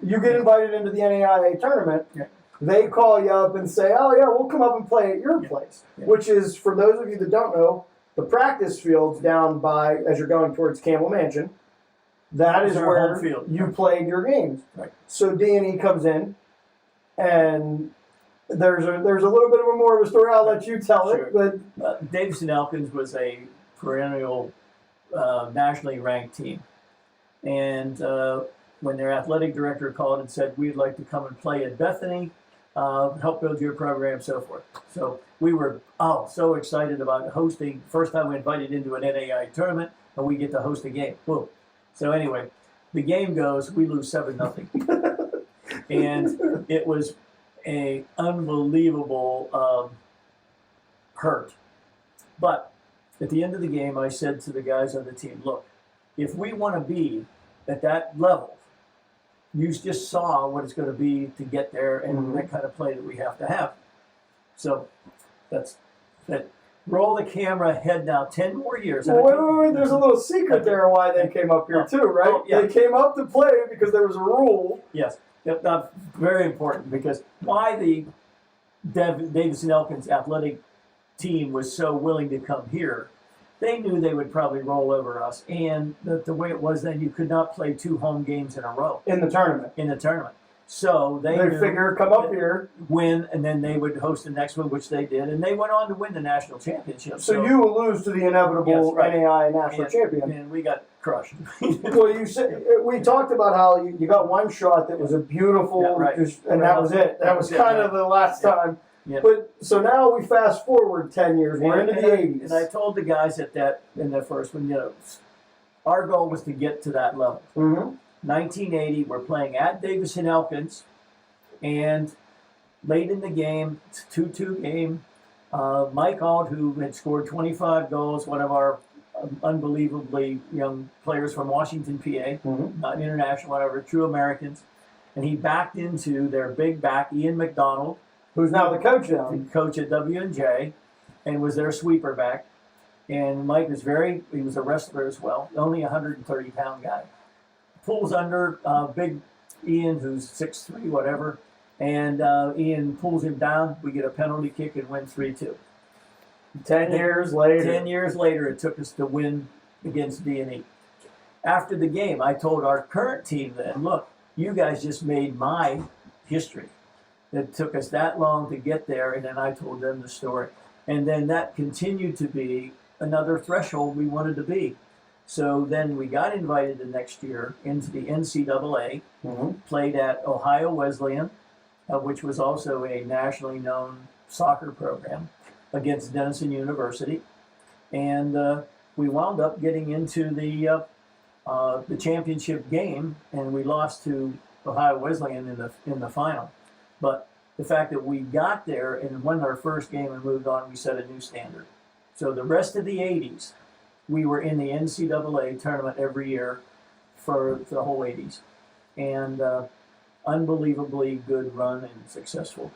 You get invited into the NAIA tournament. Yeah. They call you up and say, "Oh yeah, we'll come up and play at your place," which is, for those of you that don't know, the practice field's down by, as you're going towards Campbell Mansion. That is our where home field. you played your games. Right. So DIII comes in, and there's a little bit of a more of a story. I'll let you tell Sure. it. But Davidson Elkins was a perennial nationally ranked team. And when their athletic director called and said, "We'd like to come and play at Bethany, help build your program," so forth. So we were so excited about hosting. First time we invited into an NAIA tournament, and we get to host a game. Boom. So anyway, the game goes, we lose 7-0. And it was a unbelievable hurt. But at the end of the game, I said to the guys on the team, "Look, if we want to be at that level, you just saw what it's going to be to get there and that kind of play that we have to have." So that's that. Roll the camera ahead now 10 more years. Well, wait, there's a little secret there why they came up here too, right? Oh, yeah. They came up to play because there was a rule. Yes, that's very important, because why the Davidson Elkins athletic team was so willing to come here, they knew they would probably roll over us. And the way it was then, you could not play 2 home games in a row In the tournament. So they knew, figure, come up here. win, and then they would host the next one, which they did. And they went on to win the national championship. So you will lose to the inevitable Yes, right. NAIA national champion. And we got crushed. Well, you said, we talked about how you got one shot that was a beautiful, Yeah, right. and that was it. That was kind of the last time. Yeah. But so now we fast forward 10 years. We're into the 80s. And I told the guys in the first one, our goal was to get to that level. Mm-hmm. 1980, we're playing at Davidson Elkins, and late in the game, it's a 2-2 game. Mike Auld, who had scored 25 goals, one of our unbelievably young players from Washington, PA, not international, whatever, true Americans, and he backed into their big back, Ian McDonald, who's now the coach now. the coach at W&J, and was their sweeper back. And Mike was he was a wrestler as well, only a 130-pound guy. Pulls under big Ian, who's 6'3", whatever, and Ian pulls him down. We get a penalty kick and win 3-2. 10 years later. 10 years later, it took us to win against DIII. After the game, I told our current team then, "Look, you guys just made my history. It took us that long to get there," and then I told them the story. And then that continued to be another threshold we wanted to be. So then we got invited the next year into the NCAA, played at Ohio Wesleyan, which was also a nationally known soccer program, against Denison University. And we wound up getting into the championship game, and we lost to Ohio Wesleyan in the final. But the fact that we got there and won our first game and moved on, we set a new standard. So the rest of the 80s, we were in the NCAA tournament every year for the whole 80s. And unbelievably good run and successful.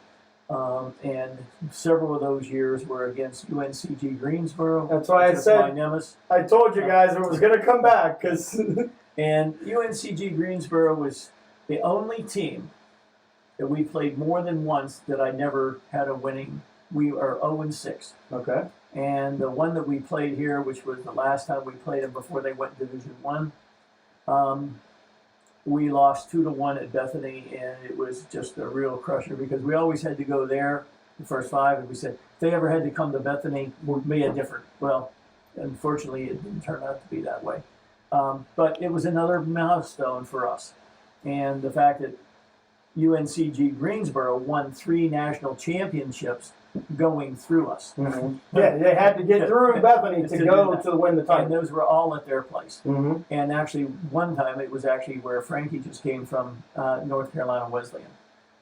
And several of those years were against UNCG Greensboro. That's why I said, my nemesis. I told you guys it was going to come back because. And UNCG Greensboro was the only team that we played more than once that I never had a winning. We are 0-6. Okay. And the one that we played here, which was the last time we played them before they went Division I, we lost 2-1 at Bethany, and it was just a real crusher because we always had to go there the first 5, and we said if they ever had to come to Bethany, would be a different. Well, unfortunately, it didn't turn out to be that way. But it was another milestone for us, and the fact that UNCG Greensboro won 3 national championships going through us. Mm-hmm. Yeah, they had to get through Bethany to go to win the title. And those were all at their place. Mm-hmm. And actually, one time it was actually where Frankie just came from, North Carolina Wesleyan.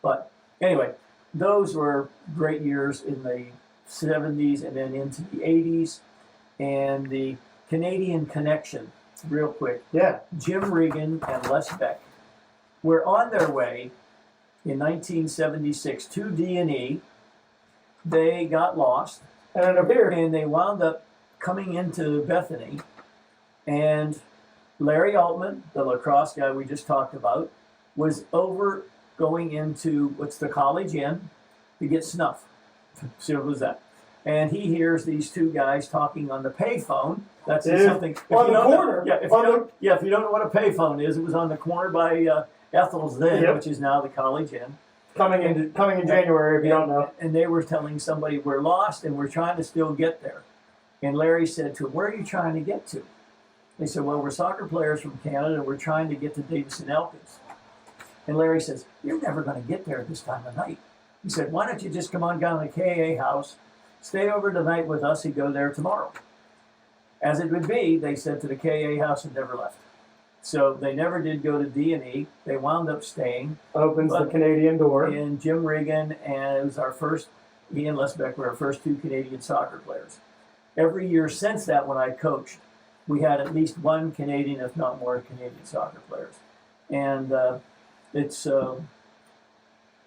But anyway, those were great years in the 70s and then into the 80s. And the Canadian connection, real quick. Yeah. Jim Regan and Les Beck were on their way in 1976 to DIII. They got lost, and they wound up coming into Bethany, and Larry Altman, the lacrosse guy we just talked about, was over going into what's the College Inn to get snuff. Simple as that. And he hears these 2 guys talking on the payphone. That's something. On the corner. If you don't know what a payphone is, it was on the corner by Ethel's then, Yep. which is now the College Inn. Coming in January, if you don't know. And they were telling somebody, we're lost and we're trying to still get there. And Larry said to him, where are you trying to get to? They said, well, we're soccer players from Canada and we're trying to get to Davis and Elkins. And Larry says, you're never going to get there at this time of night. He said, why don't you just come on down to the KA house, stay over tonight with us and go there tomorrow. As it would be, they said to the KA house and never left. So they never did go to DIII. They wound up staying. Opens the Canadian door. And Jim Regan and it was our first, he and Les Beck were our first 2 Canadian soccer players. Every year since that, when I coached, we had at least 1 Canadian, if not more, Canadian soccer players. And it's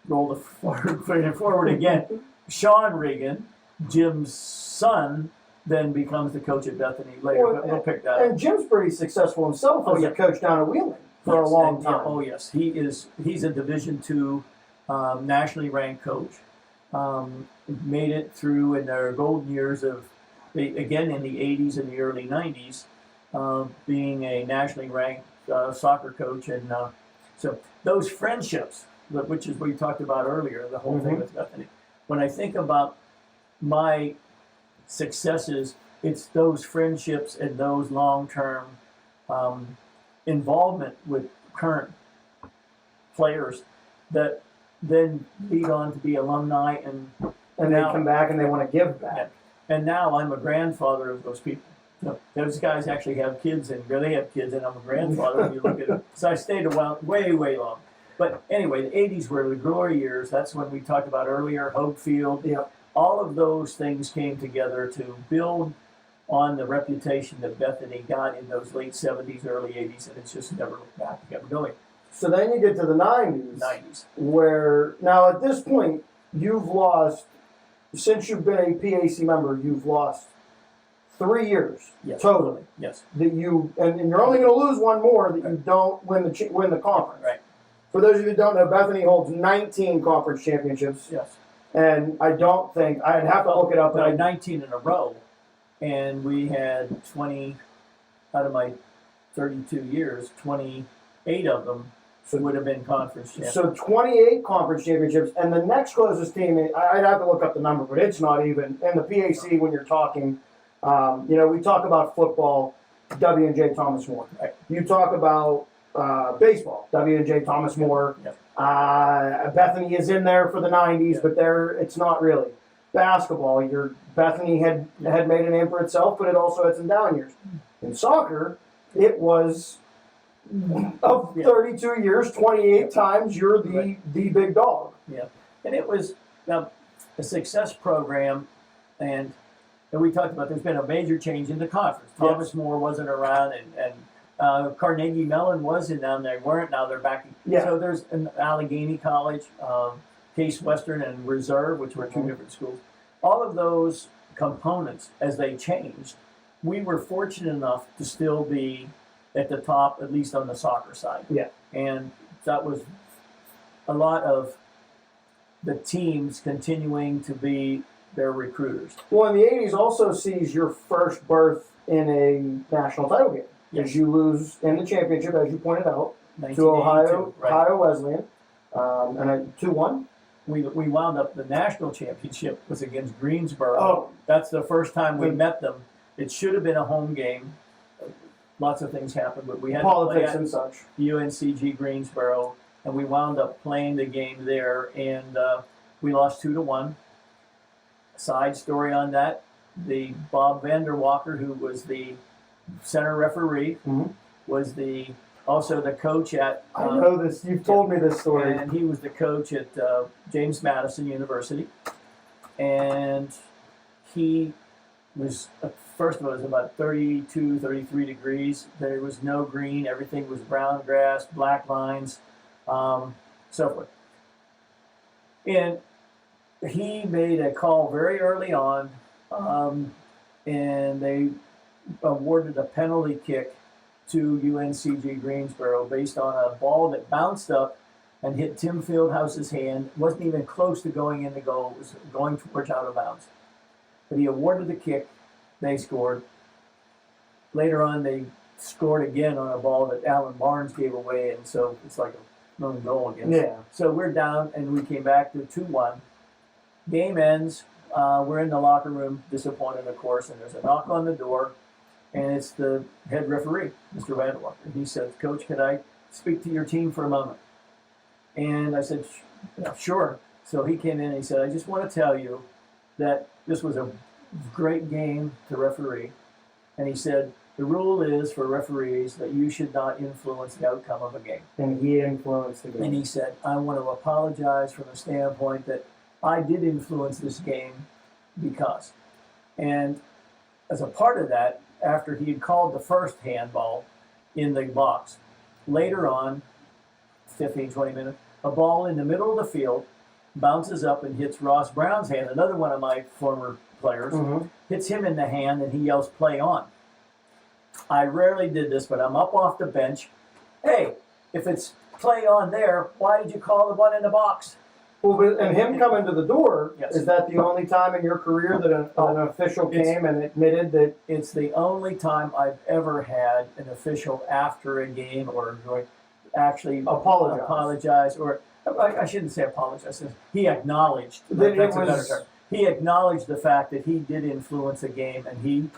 roll it forward again. Sean Regan, Jim's son, then becomes the coach at Bethany later. Well, but we'll pick that up. And Jim's pretty successful himself as a coach down at Wheeling for a long time. Oh yes, he's a Division II nationally ranked coach. Made it through in their golden years of, again in the 80s and the early 90s, being a nationally ranked soccer coach. And so those friendships, which is what you talked about earlier, the whole thing with Bethany. When I think about my successes, it's those friendships and those long-term involvement with current players that then lead on to be alumni, and they come back and they want to give back. And now I'm a grandfather of those people. Those guys actually have kids, and they have kids, and I'm a grandfather when you look at it. So I stayed a while, way long. But anyway, the 80s were the glory years. That's when we talked about earlier, Hope Field. Yep. All of those things came together to build on the reputation that Bethany got in those late 70s, early 80s, and it's just never looked back, kept going. So then you get to the 90s. Where, now at this point, you've lost, since you've been a PAC member, you've lost 3 years. Yes. Totally. Yes. That you, and you're only going to lose 1 more that you don't win the conference. Right. For those of you that don't know, Bethany holds 19 conference championships. Yes. And I don't think, I'd have to look it up. But 19 in a row, and we had 20 out of my 32 years, 28 of them would have been conference champions. So 28 conference championships, and the next closest team, I'd have to look up the number, but it's not even. And the PAC, when you're talking, we talk about football, W&J Thomas More. Right. You talk about baseball, W&J Thomas More. Yep. Bethany is in there for the 90s, Yep. but it's not really. Basketball, Bethany had made a name for itself, but it also had some down years. In soccer, it was of 32 years, 28 times you're the big dog. Yeah. And it was a success program, and we talked about there's been a major change in the conference. Thomas More wasn't around, and Carnegie Mellon wasn't down there. Weren't, now they're back. Yeah. So there's an Allegheny College, Case Western, and Reserve, which were two different schools. All of those components, as they changed, we were fortunate enough to still be at the top, at least on the soccer side. Yeah. And that was a lot of the teams continuing to be their recruiters. Well, in the 80s also sees your first berth in a national title game. Yes. As you lose in the championship, as you pointed out, to 1982, right. Ohio Wesleyan, and a 2-1. We wound up, the national championship was against Greensboro. Oh. That's the first time we met them. It should have been a home game. Lots of things happened, but we had Politics to and such. play at UNCG Greensboro, and we wound up playing the game there, and we lost 2-1. Side story on that: the Bob Vanderwalker, who was the center referee, was also the coach at. I know this. You've told me this story. And he was the coach at James Madison University, and he was. First of all, it was about 32, 33 degrees. There was no green. Everything was brown grass, black lines, so forth. And he made a call very early on, and they awarded a penalty kick to UNCG Greensboro based on a ball that bounced up and hit Tim Fieldhouse's hand. Wasn't even close to going in the goal. It was going towards out of bounds. But he awarded the kick. They scored. Later on, they scored again on a ball that Alan Barnes gave away, and so it's like a lone goal against. Yeah. So we're down, and we came back to 2-1. Game ends. We're in the locker room, disappointed, of course, and there's a knock on the door, and it's the head referee, Mr. Vanderwalker. He said, "Coach, could I speak to your team for a moment?" And I said, "Sure." So he came in and he said, "I just want to tell you that this was a great game to referee." And he said, "The rule is for referees that you should not influence the outcome of a game." And he influenced the game. And he said, "I want to apologize from the standpoint that I did influence this game because." And as a part of that, after he had called the first handball in the box, later on, 15, 20 minutes, a ball in the middle of the field bounces up and hits Ross Brown's hand, another one of my former players, hits him in the hand, and he yells, "Play on." I rarely did this, but I'm up off the bench. "Hey, if it's play on there, why did you call the one in the box?" Well, and him coming to the door, Yes. is that the only time in your career that an official came and admitted that? It's the only time I've ever had an official after a game or actually apologize, or I shouldn't say apologize. He acknowledged. That That's it a better was- term. He acknowledged the fact that he did influence the game, and he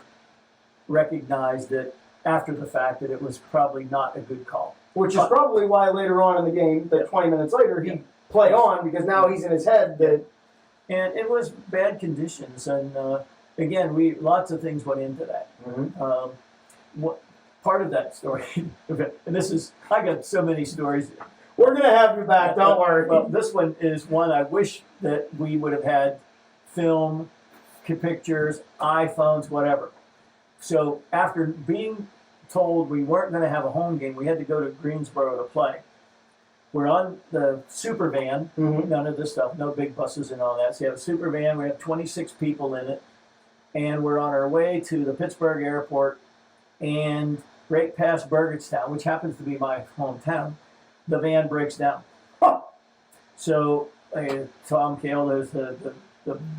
recognized that after the fact that it was probably not a good call. Which is probably why later on in the game, that 20 minutes later, he played on, because now he's in his head that. And it was bad conditions, and again, lots of things went into that. What part of that story? And this is, I got so many stories. We're gonna have you back. Don't worry. Well, this one is one I wish that we would have had film, pictures, iPhones, whatever. So after being told we weren't going to have a home game, we had to go to Greensboro to play. We're on the super van, none of this stuff, no big buses and all that. So you have a super van, we have 26 people in it, and we're on our way to the Pittsburgh airport, and right past Burgettstown, which happens to be my hometown, the van breaks down. So Tom Cale, there's the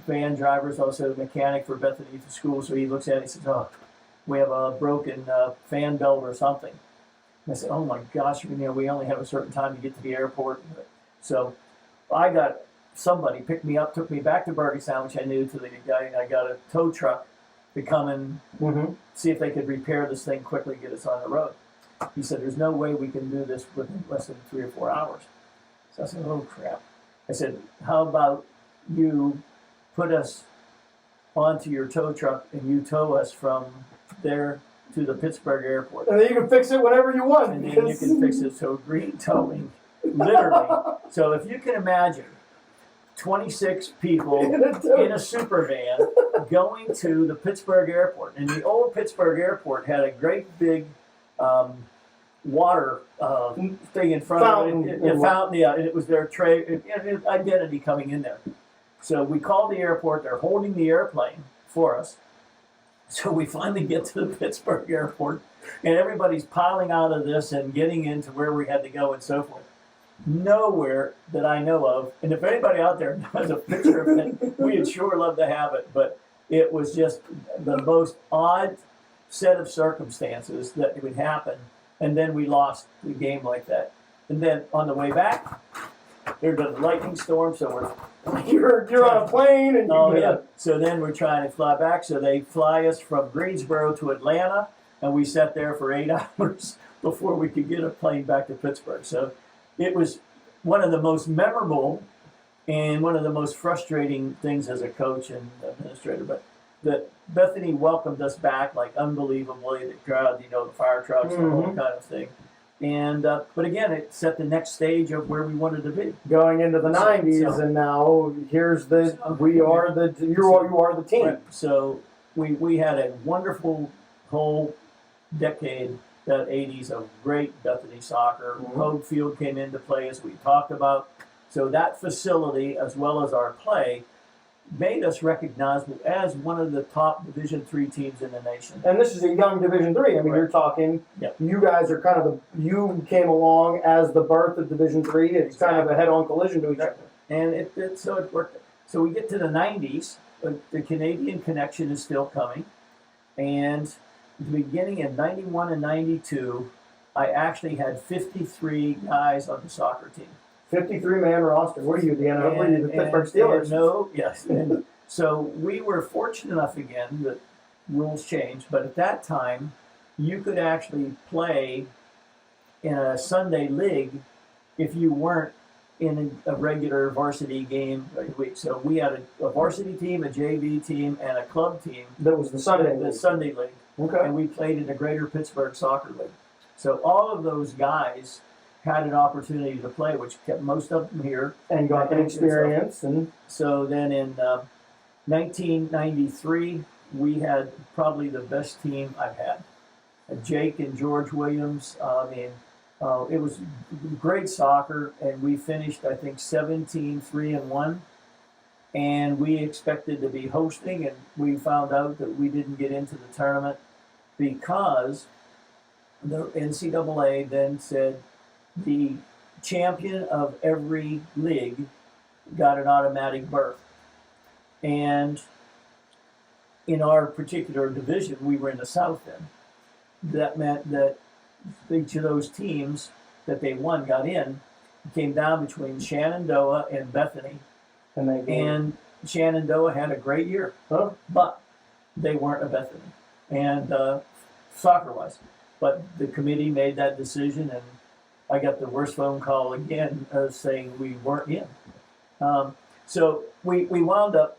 van driver, is also the mechanic for Bethany Youth School, so he looks at it and says, "Oh, we have a broken fan belt or something." And I said, "Oh my gosh, we only have a certain time to get to the airport." So I got somebody picked me up, took me back to Burgettstown, which I knew, to the guy, and I got a tow truck to come and see if they could repair this thing quickly, get us on the road. He said, "There's no way we can do this within less than 3 or 4 hours." So I said, "Oh crap." I said, "How about you put us onto your tow truck and you tow us from there to the Pittsburgh airport. And then you can fix it whenever you want. And then you can fix it." So green towing, literally. So if you can imagine, 26 people in a super van going to the Pittsburgh airport. And the old Pittsburgh airport had a great big water thing in front Fountain. of it. Fountain, yeah, and it was their identity coming in there. So we called the airport. They're holding the airplane for us. So we finally get to the Pittsburgh airport, and everybody's piling out of this and getting into where we had to go and so forth. Nowhere that I know of, and if anybody out there has a picture of it, we'd sure love to have it, but it was just the most odd set of circumstances that would happen, and then we lost the game like that. And then on the way back, there's a lightning storm, so we're You're on a plane and oh yeah. So then we're trying to fly back. So they fly us from Greensboro to Atlanta, and we sat there for 8 hours before we could get a plane back to Pittsburgh. So it was one of the most memorable and one of the most frustrating things as a coach and administrator. But that Bethany welcomed us back like unbelievably. The crowd, the fire trucks, the whole kind of thing. And but again, it set the next stage of where we wanted to be. Going into the 90s, and now here's you are the team. Right. So we had a wonderful whole decade, that 80s, of great Bethany soccer. Road Field came into play, as we talked about. So that facility, as well as our play, made us recognizable as one of the top Division III teams in the nation. And this is a young Division III. I mean, you're talking. Yep. You guys are kind of you came along as the birth of Division III. It's kind of a head-on collision to each other. And so it worked. So we get to the 90s. The Canadian connection is still coming, and beginning in 91 and 92, I actually had 53 guys on the soccer team. 53-man roster. What are you, the NFL? What are you, the Pittsburgh Steelers? No, yes. And so we were fortunate enough again that rules changed, but at that time, you could actually play in a Sunday league if you weren't in a regular varsity game every week. So we had a varsity team, a JV team, and a club team. That was the Sunday The league. Sunday league. Okay. And we played in the Greater Pittsburgh Soccer League. So all of those guys had an opportunity to play, which kept most of them here. And got the experience. So then in 1993, we had probably the best team I've had. Jake and George Williams. It was great soccer, and we finished, I think, 17-3-1. And we expected to be hosting, and we found out that we didn't get into the tournament because the NCAA then said the champion of every league got an automatic berth. And in our particular division, we were in the South then. That meant that each of those teams that they won got in. It came down between Shenandoah and Bethany. And Shenandoah had a great year, but they weren't a Bethany, and soccer-wise. But the committee made that decision, and I got the worst phone call again saying we weren't in. So we wound up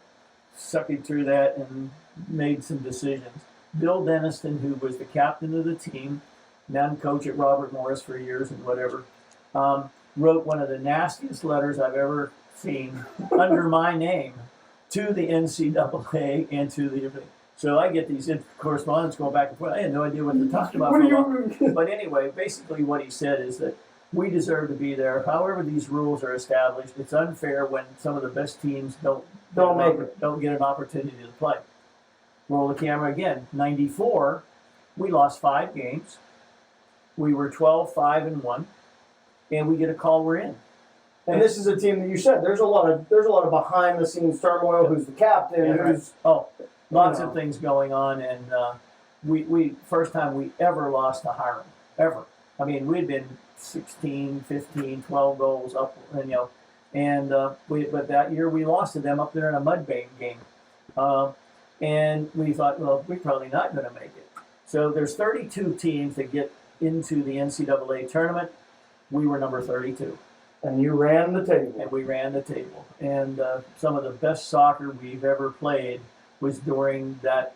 sucking through that and made some decisions. Bill Denniston, who was the captain of the team, then coach at Robert Morris for years and whatever, wrote one of the nastiest letters I've ever seen under my name to the NCAA and to the. So I get these correspondence going back and forth. I had no idea what they're talking about. But anyway, basically what he said is that we deserve to be there. However these rules are established, it's unfair when some of the best teams don't get an opportunity to play. Roll the camera again. 94, we lost 5 games. We were 12-5-1, and we get a call we're in. And this is a team that you said there's a lot of behind the scenes turmoil. Who's the captain? Lots of things going on, and we first time we ever lost to Hiram ever. I mean, we'd been 16, 15, 12 goals up, but that year we lost to them up there in a mud game, and we thought, well, we're probably not going to make it. So there's 32 teams that get into the NCAA tournament. We were number 32. And you ran the table. And we ran the table. And some of the best soccer we've ever played was during that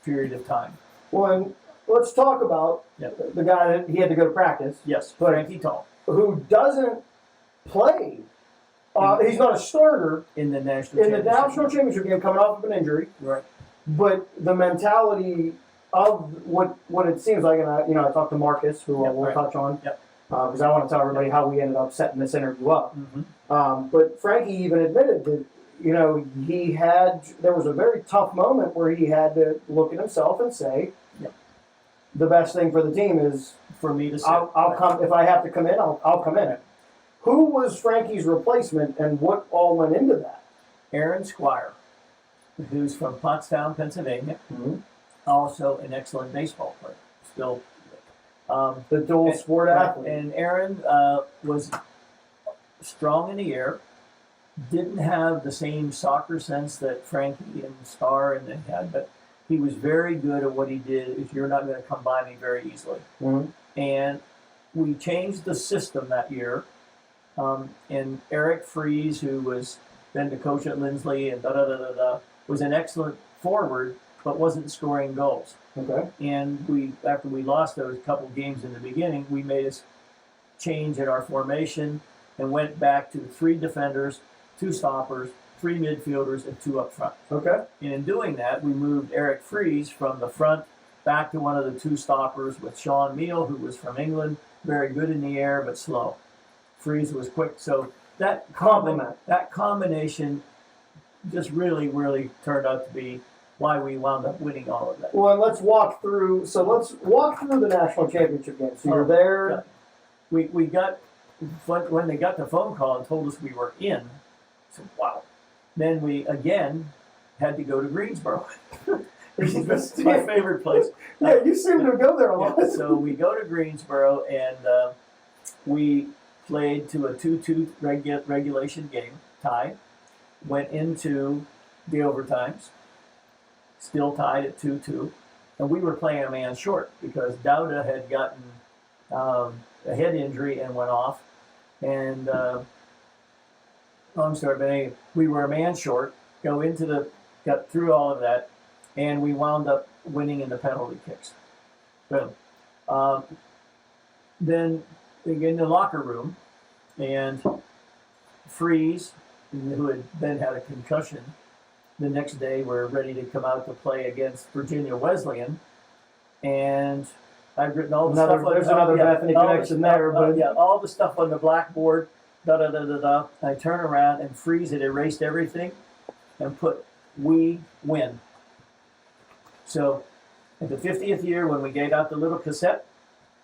period of time. Well, and let's talk about the guy that he had to go to practice. Yes, Frankie Tall. Who doesn't play He's not a starter in the national in the championship. national championship game, coming off of an injury. Right. But the mentality of what it seems like, and I talked to Marcus, who Yep, we'll right. touch on, Yep. Because I want to tell everybody how we ended up setting this interview up. Mm-hmm. But Frankie even admitted that there was a very tough moment where he had to look at himself and say, Yep. the best thing for the team is For me to say. I'll come if I have to come in. I'll come in. Who was Frankie's replacement, and what all went into that? Aaron Squire, who's from Pottstown, Pennsylvania, also an excellent baseball player. Still, The dual sport athlete. And Aaron was strong in the air. Didn't have the same soccer sense that Frankie and Star and they had, but he was very good at what he did. If you're not going to come by me very easily, and we changed the system that year. And Eric Fries, who was then the coach at Lindsley and was an excellent forward, but wasn't scoring goals. Okay. And after we lost those couple games in the beginning, we made a change in our formation and went back to 3 defenders, 2 stoppers, 3 midfielders, and 2 up front. Okay. And in doing that, we moved Eric Fries from the front back to one of the 2 stoppers with Sean Meal, who was from England, very good in the air but slow. Fries was quick. So that combination just really, really turned out to be why we wound up winning all of that. Well, and let's walk through the national championship game. So you're there. Yeah. We got when they got the phone call and told us we were in. I said, wow. Then we again had to go to Greensboro. It's my favorite place. Yeah, you seem to go there a lot. Yeah, so we go to Greensboro and we played to a 2-2 regulation game tie. Went into the overtimes. Still tied at 2-2. And we were playing a man short because Dowda had gotten a head injury and went off. And I'm sorry, but anyway, we were a man short, got through all of that, and we wound up winning in the penalty kicks. Boom. Then we get in the locker room, and Freeze, who had then had a concussion, the next day we're ready to come out to play against Virginia Wesleyan, and I've written all the stuff. There's another Bethany connection there, but all the stuff on the blackboard. I turn around and Freeze had erased everything, and put "We win." So, at the 50th year, when we gave out the little cassette,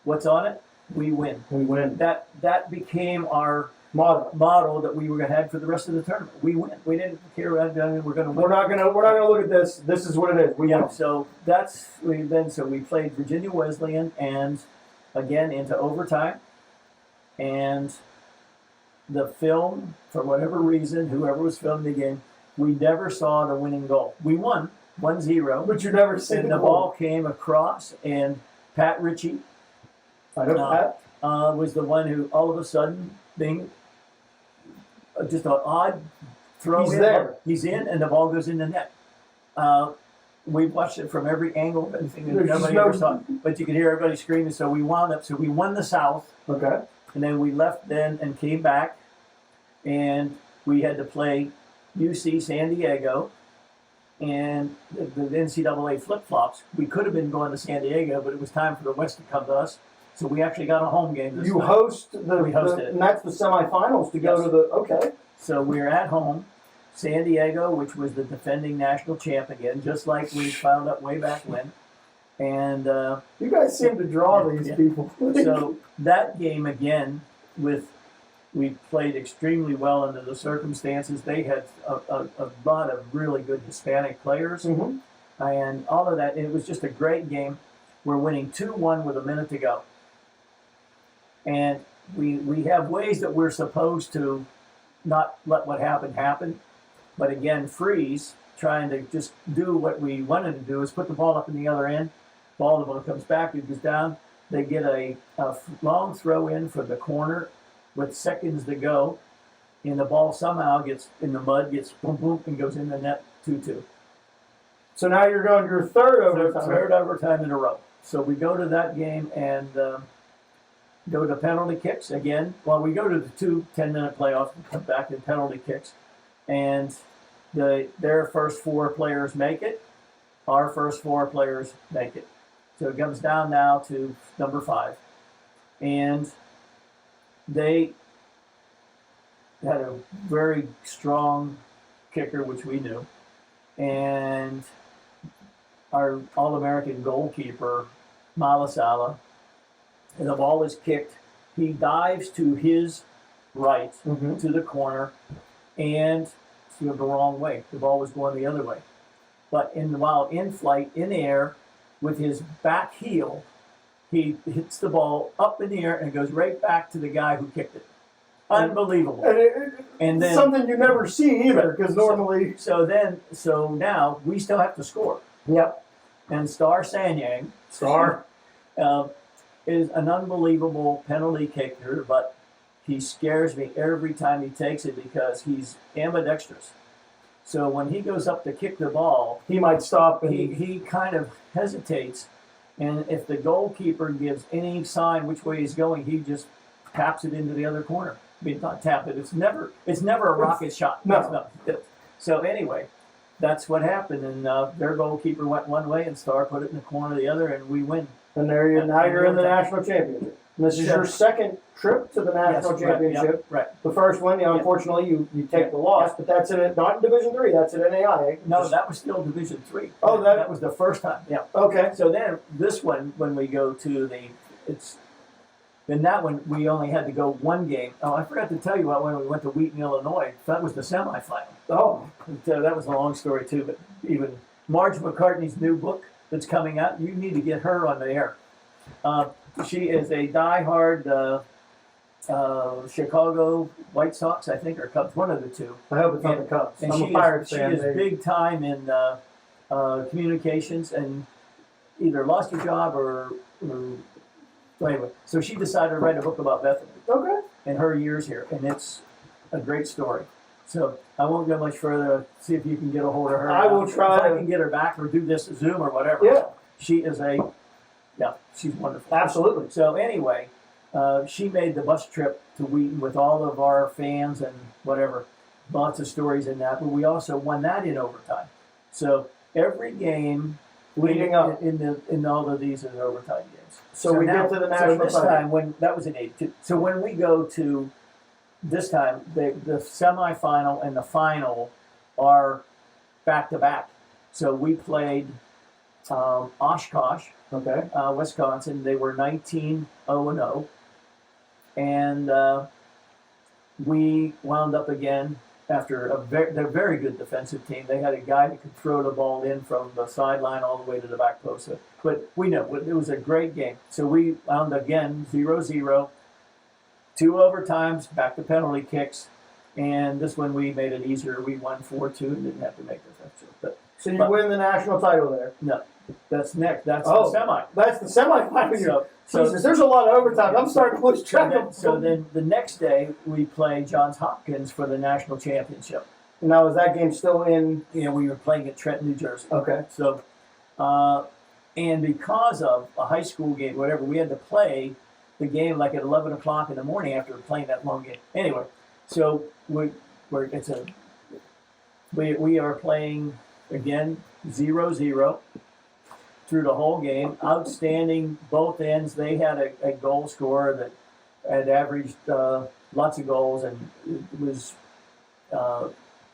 what's on it? We win. We win. That became our Motto. that we were going to have for the rest of the tournament. We win. We didn't care. We're going to win. We're not gonna look at this. This is what it is. We win. So we played Virginia Wesleyan and again into overtime, and the film, for whatever reason, whoever was filming the game, we never saw the winning goal. We won 1-0, But you never see and the ball came across, and Pat Ritchie I know Pat. was the one who all of a sudden just an odd throw. He's there. He's in, and the ball goes in the net. We watched it from every angle, anything that There's nobody no- ever saw. But you could hear everybody screaming. So we won the South, Okay. and then we left then and came back, and we had to play UC San Diego, and the NCAA flip-flops. We could have been going to San Diego, but it was time for the West to come to us. So we actually got a home game this You time. host We hosted it. and that's the semifinals to go Yes. to the. Okay. So we're at home. San Diego, which was the defending national champ again, just like we found out way back when. And You guys seem to draw these Yeah. people. so that game again, we played extremely well under the circumstances. They had a lot of really good Hispanic players Mhm. and all of that. It was just a great game. We're winning 2-1 with a minute to go. And we have ways that we're supposed to not let what happened happen. But again, Freeze, trying to just do what we wanted to do, is put the ball up in the other end. The ball comes back, it goes down. They get a long throw in for the corner with seconds to go. And the ball somehow gets in the mud, gets boom, boom, and goes in the net 2-2. So now you're going your third overtime. Third overtime in a row. So we go to that game, and go to penalty kicks again. Well, we go to the 2 10-minute playoffs, come back in penalty kicks, and their first 4 players make it. Our first 4 players make it. So it comes down now to number 5. And they had a very strong kicker, which we knew. And our All-American goalkeeper, Malasala, and the ball is kicked. He dives to his right, to the corner, and to the wrong way. The ball was going the other way. But while in flight, in the air, with his back heel, he hits the ball up in the air and goes right back to the guy who kicked it. Unbelievable. And then something you never see either, because normally. So now we still have to score. Yep. And Star Sanyang is an unbelievable penalty kicker, but he scares me every time he takes it because he's ambidextrous. So when he goes up to kick the ball, he might stop. And he kind of hesitates, and if the goalkeeper gives any sign which way he's going, he just taps it into the other corner. I mean, not tap it. It's never a rocket shot. No. So anyway, that's what happened, and their goalkeeper went one way, and Star put it in the corner the other, and we win. And now you're in the national championship. And this is your second trip to the national championship. Right. The first one, unfortunately, you take the loss, but that's not in Division III. That's at NAIA. No, that was still Division III. Oh, that was the first time. Yeah. Okay. So then this one, when we go to then that one we only had to go one game. Oh, I forgot to tell you about when we went to Wheaton, Illinois. That was the semifinal. Oh, that was a long story too. But even Marge McCartney's new book that's coming out, you need to get her on the air. She is a diehard Chicago White Sox, I think, or Cubs, one of the two. I hope it's not the Cubs. And I'm a Pirates she fan. is big time in communications, and either lost her job or anyway. So she decided to write a book about Bethany. Okay. And her years here, and it's a great story. So I won't go much further. See if you can get a hold of her. I will try. If I can get her back or do this Zoom or whatever. Yeah. She is she's wonderful. Absolutely. So anyway, she made the bus trip to Wheaton with all of our fans and whatever. Lots of stories in that, but we also won that in overtime. So every game leading up in all of these is overtime games. So we get to the national this time when that was in 82. So when we go to this time, the semifinal and the final are back to back. So we played Oshkosh, Wisconsin. They were 19-0-0, and we wound up again after they're a very good defensive team. They had a guy that could throw the ball in from the sideline all the way to the back post. But we know it was a great game. So we wound again 0-0, 2 overtimes, back to penalty kicks, and this one we made it easier. We won 4-2 and didn't have to make the fifth. So you win the national title there. No, that's next. That's the semi. That's the semifinal. So Jesus, there's a lot of overtime. I'm starting to lose track of. So then the next day we play Johns Hopkins for the national championship. Now is that game still in? We were playing at Trenton, New Jersey. Okay. So, and because of a high school game, whatever, we had to play the game like at 11 o'clock in the morning after playing that long game. Anyway, so we are playing again 0-0 through the whole game. Outstanding both ends. They had a goal scorer that had averaged lots of goals, and it was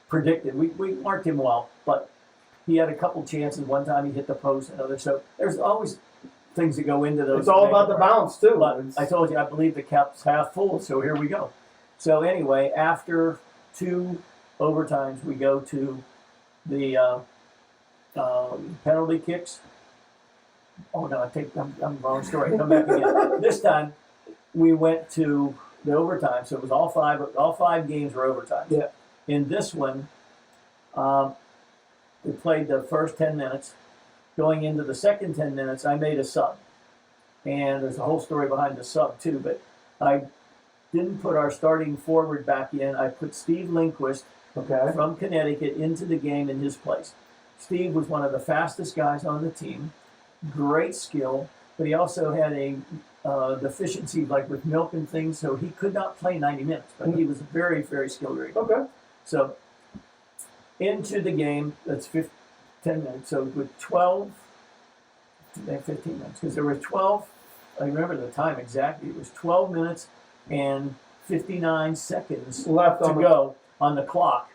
predicted. We marked him well, but he had a couple chances. One time he hit the post, another. So there's always things that go into those. It's all about the bounce too. But I told you, I believe the cup's half full. So here we go. So anyway, after 2 overtimes, we go to the penalty kicks. Oh no, I'm wrong story. Come back again. This time we went to the overtime, so it was all five games were overtime. Yeah. In this one, we played the first 10 minutes. Going into the second 10 minutes, I made a sub, and there's a whole story behind the sub too. But I didn't put our starting forward back in. I put Steve Lindquist from Connecticut into the game in his place. Steve was one of the fastest guys on the team, great skill, but he also had a deficiency, like with milk and things, so he could not play 90 minutes. But he was a very, very skilled rigger. Okay. So into the game, that's 10 minutes. So with 15 minutes, because there were 12. I remember the time exactly. It was 12 minutes and 59 seconds Left to on go on the clock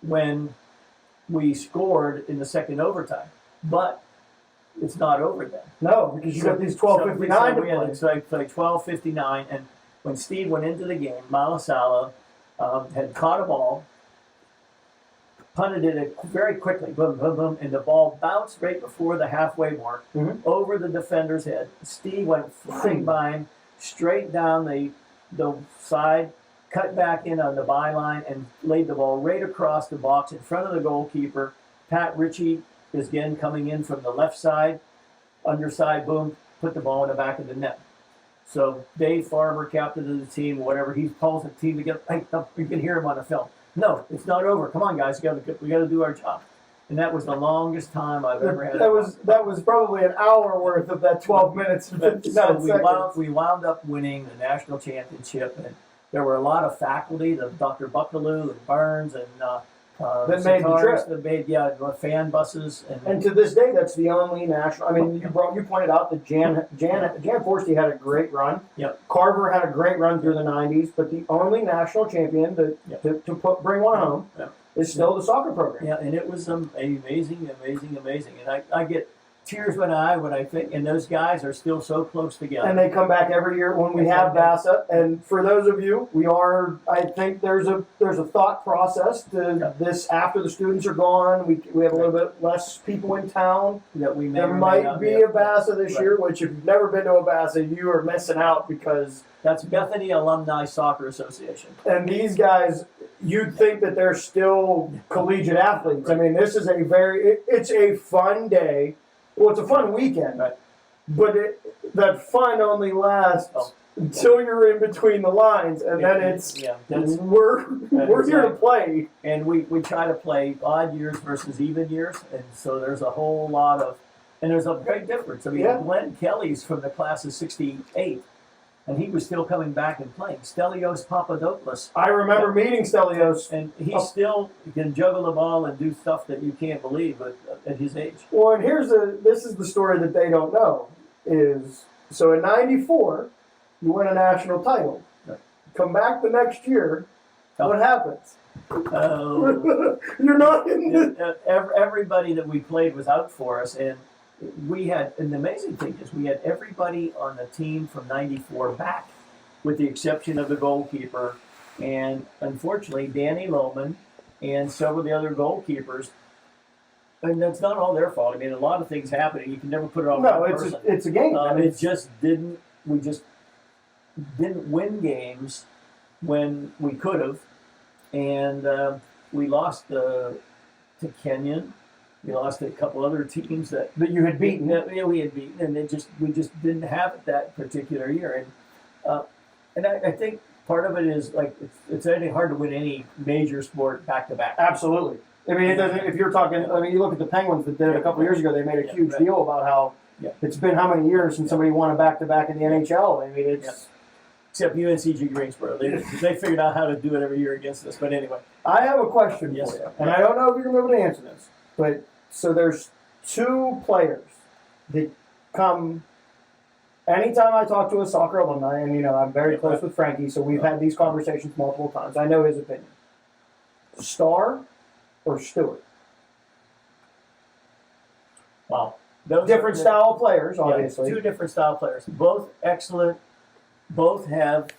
when we scored in the second overtime. But it's not over then. No, because you got these 12:59 to we had play. to play 12:59, and when Steve went into the game, Malasala had caught a ball, punted it very quickly, boom, boom, boom, and the ball bounced right before the halfway mark over the defender's head. Steve went flying by him, straight down the side, cut back in on the byline, and laid the ball right across the box in front of the goalkeeper. Pat Ritchie is again coming in from the left side, underside, boom, put the ball in the back of the net. So Dave Farmer, captain of the team, whatever, he pulls the team together. Hey, you can hear him on the film. No, it's not over. Come on, guys, we got to do our job. And that was the longest time I've ever had. That was probably an hour worth of that 12 minutes and 59 seconds. We wound up winning the national championship, and there were a lot of faculty, Dr. Buckaloo and Burns and that made the trip. That made fan buses And to this day, that's the only national. I mean, you pointed out that Jan Forsty had a great run. Yep. Carver had a great run through the '90s, but the only national champion to bring one home is still the soccer program. Yeah, and it was amazing. And I get tears when I think, and those guys are still so close together. And they come back every year when we have Bassett. And for those of you, I think there's a thought process to this after the students are gone. We have a little bit less people in town. That we may there might be a Bassett this year, which if you've never been to a Bassett, you are missing out because that's Bethany Alumni Soccer Association. And these guys, you'd think that they're still collegiate athletes. I mean, this is it's a fun day. Well, it's a fun weekend, but that fun only lasts until you're in between the lines, and then we're here to play. And we try to play odd years versus even years, and so there's a whole lot of, and there's a great difference. I mean, Glenn Kelly's from the class of '68, and he was still coming back and playing. Stelios Papadopoulos. I remember meeting Stelios. And he still can juggle the ball and do stuff that you can't believe at his age. Well, and this is the story that they don't know is, so in '94, you win a national title. Come back the next year, what happens? You're not in the... Everybody that we played was out for us, and and the amazing thing is we had everybody on the team from '94 back, with the exception of the goalkeeper, and unfortunately Danny Lohman and several of the other goalkeepers. And that's not all their fault. I mean, a lot of things happen, and you can never put it on one person. It's a game. We just didn't win games when we could have, and we lost to Kenyon. We lost to a couple other teams that you had beaten. We had beaten, and we just didn't have it that particular year. And I think part of it is like it's really hard to win any major sport back to back. Absolutely. I mean, it doesn't. If you're talking, I mean, you look at the Penguins that did it a couple years ago. They made a huge deal about how it's been how many years since somebody won a back to back in the NHL. I mean, it's except UNCG Greensboro. They figured out how to do it every year against us. But anyway, I have a question for you, and I don't know if you're going to be able to answer this, but. So there's two players that come anytime I talk to a soccer alumni, and I'm very close with Frankie, so we've had these conversations multiple times. I know his opinion. Starr or Stewart? Wow. Different style of players, obviously. Two different style players. Both excellent. Both have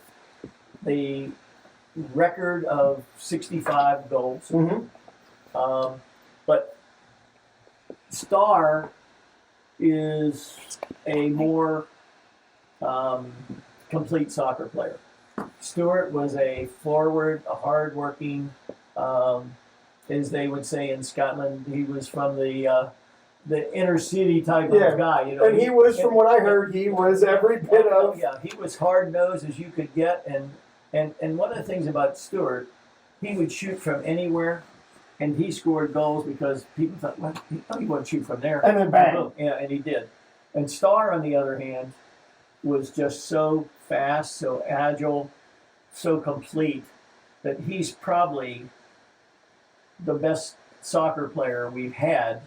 the record of 65 goals. But Starr is a more complete soccer player. Stewart was a forward, a hard-working, as they would say in Scotland. He was from the inner city type of guy. And he was, from what I heard, he was every bit of... Yeah, he was hard-nosed as you could get. And one of the things about Stewart, he would shoot from anywhere. And he scored goals because people thought, well, he wouldn't shoot from there. And then bang. Yeah, and he did. And Starr, on the other hand, was just so fast, so agile, so complete that he's probably the best soccer player we've had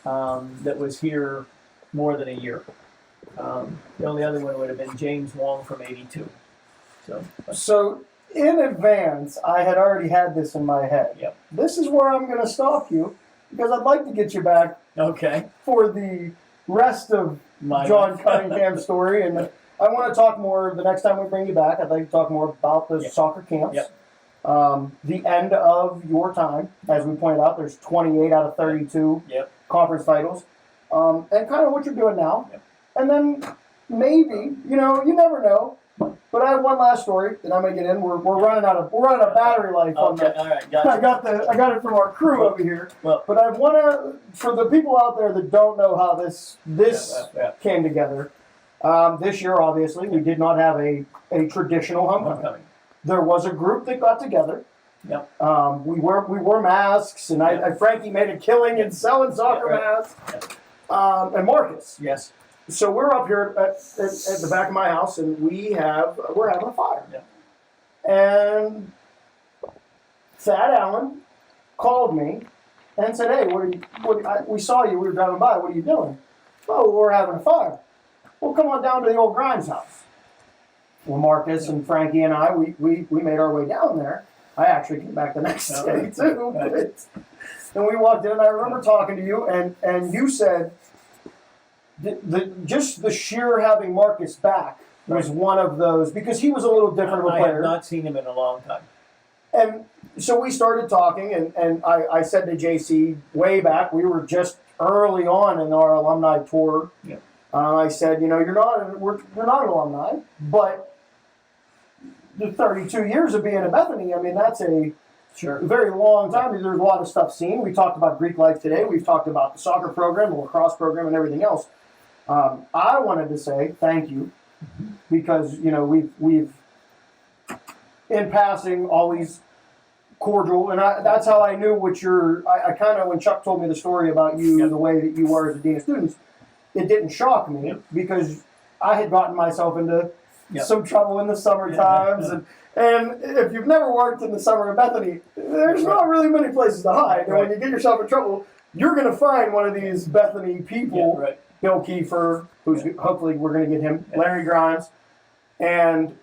that was here more than a year. The only other one would have been James Wong from '82. So in advance, I had already had this in my head. Yep. This is where I'm going to stop you because I'd like to get you back Okay. for the rest of My John life. Cunningham's story. And I want to talk more the next time we bring you back. I'd like to talk more about the Yep. soccer camps. Yep. The end of your time, as we pointed out, there's 28 out of 32 Yep. conference titles. And kind of what you're doing now. Yep. And then maybe, you never know. But I have one last story that I'm going to get in. We're running out of battery life on Okay. that. All right. Gotcha. I got it from our crew over here. Well- But I want to, for the people out there that don't know how this Yeah. came together. This year, obviously, we did not have a traditional homecoming. Homecoming. There was a group that got together. Yep. We wore masks, and I Frankie made a killing in selling soccer Yeah, right. masks. And Marcus. Yes. So we're up here at the back of my house, and we're having a fire. Yeah. And Thad Allen called me and said, "Hey, we saw you. We were driving by. What are you doing?" "Oh, we're having a fire." "Well, come on down to the old Grimes house." Well, Marcus and Frankie and I, we made our way down there. I actually came back the next day too. Right. And we walked in, and I remember talking to you, and you said, just the sheer having Marcus back was one of those, because he was a little different of a I player. have not seen him in a long time. And so we started talking, and I said to JC way back, we were just early on in our alumni tour. Yeah. I said, we're not an alumni, but the 32 years of being at Bethany, I mean, that's a Sure. very long time. There's a lot of stuff seen. We talked about Greek life today. We've talked about the soccer program, the lacrosse program, and everything else. I wanted to say thank you because we've in passing always cordial, and that's how I knew what I kind of, when Chuck told me the story about you, Yep. the way that you were as a dean of students, it didn't shock me Yep. because I had gotten myself into Yep. some trouble in the summer times, and if you've never worked in the summer in Bethany, there's not really many places to hide. And when you get yourself in trouble, you're going to find one of these Bethany people. Yeah, right. Bill Kiefer, who's hopefully we're going to get him, Larry Grimes, and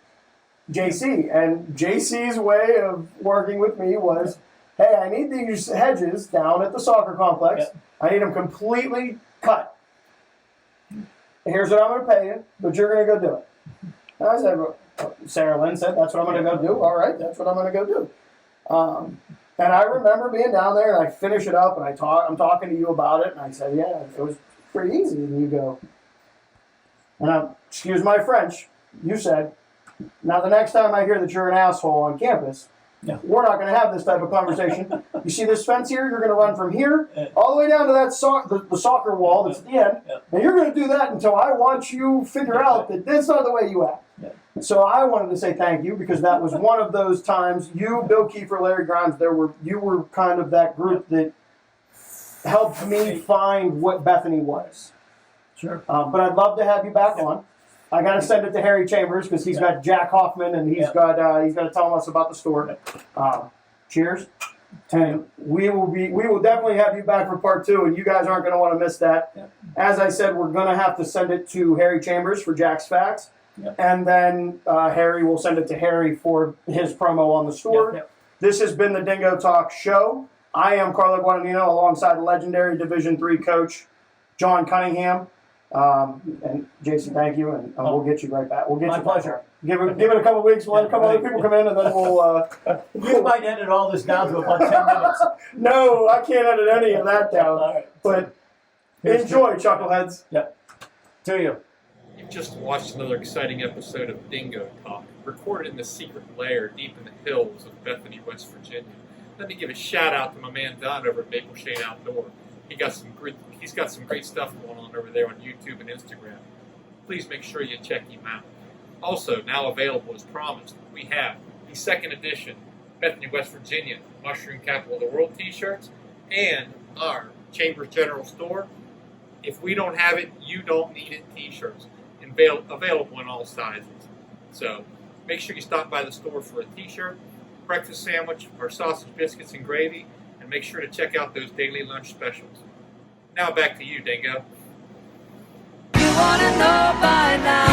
JC. And JC's way of working with me was, hey, I need these hedges down at the soccer complex. Yep. I need them completely cut. Here's what I'm going to pay you, but you're going to go do it. And I said, Sarah Lynn said, that's what I'm going to go do. All right, that's what I'm going to go do. And I remember being down there, and I finish it up, and I'm talking to you about it, and I said, yeah, it was pretty easy. And you go, and excuse my French, you said, now the next time I hear that you're an asshole on campus, Yeah. we're not going to have this type of conversation. You see this fence here? You're going to run from here all the way down to that the soccer wall that's at the end, Yeah. and you're going to do that until I watch you figure out that that's not the way you act. Yeah. So I wanted to say thank you because that was one of those times. You, Bill Kiefer, Larry Grimes, you were kind of that group that helped me find what Bethany was. Sure. But I'd love to have you back on. I got to send it to Harry Chambers because he's got Jack Hoffman and he's got to tell us about the store. Cheers. And we will definitely have you back for part 2, and you guys aren't going to want to miss that. Yep. As I said, we're going to have to send it to Harry Chambers for Jack's Facts, Yep. and then Harry will send it to Harry for his promo on the store. Yep. This has been the Dingo Talk Show. I am Carlo Guadagnino alongside legendary Division III coach John Cunningham. And Jason, thank you, and we'll get you right back. We'll get My you back. pleasure. Give it a couple weeks. We'll let a couple other people come in, and then we'll. You might edit all this down to about 10 minutes. No, I can't edit any of that down. All right. But Here's enjoy, chuckleheads. Yep. To you. You've just watched another exciting episode of Dingo Talk, recorded in the secret lair deep in the hills of Bethany, West Virginia. Let me give a shout out to my man Don over at Maple Shade Outdoor. He's got some great stuff going on over there on YouTube and Instagram. Please make sure you check him out. Also, now available as promised, we have the second edition Bethany, West Virginia Mushroom Capital of the World t-shirts and our Chambers General Store. If we don't have it, you don't need it t-shirts. In available in all sizes. So make sure you stop by the store for a t-shirt, breakfast sandwich, or sausage biscuits and gravy, and make sure to check out those daily lunch specials. Now back to you, Dingo. You wanna know by now.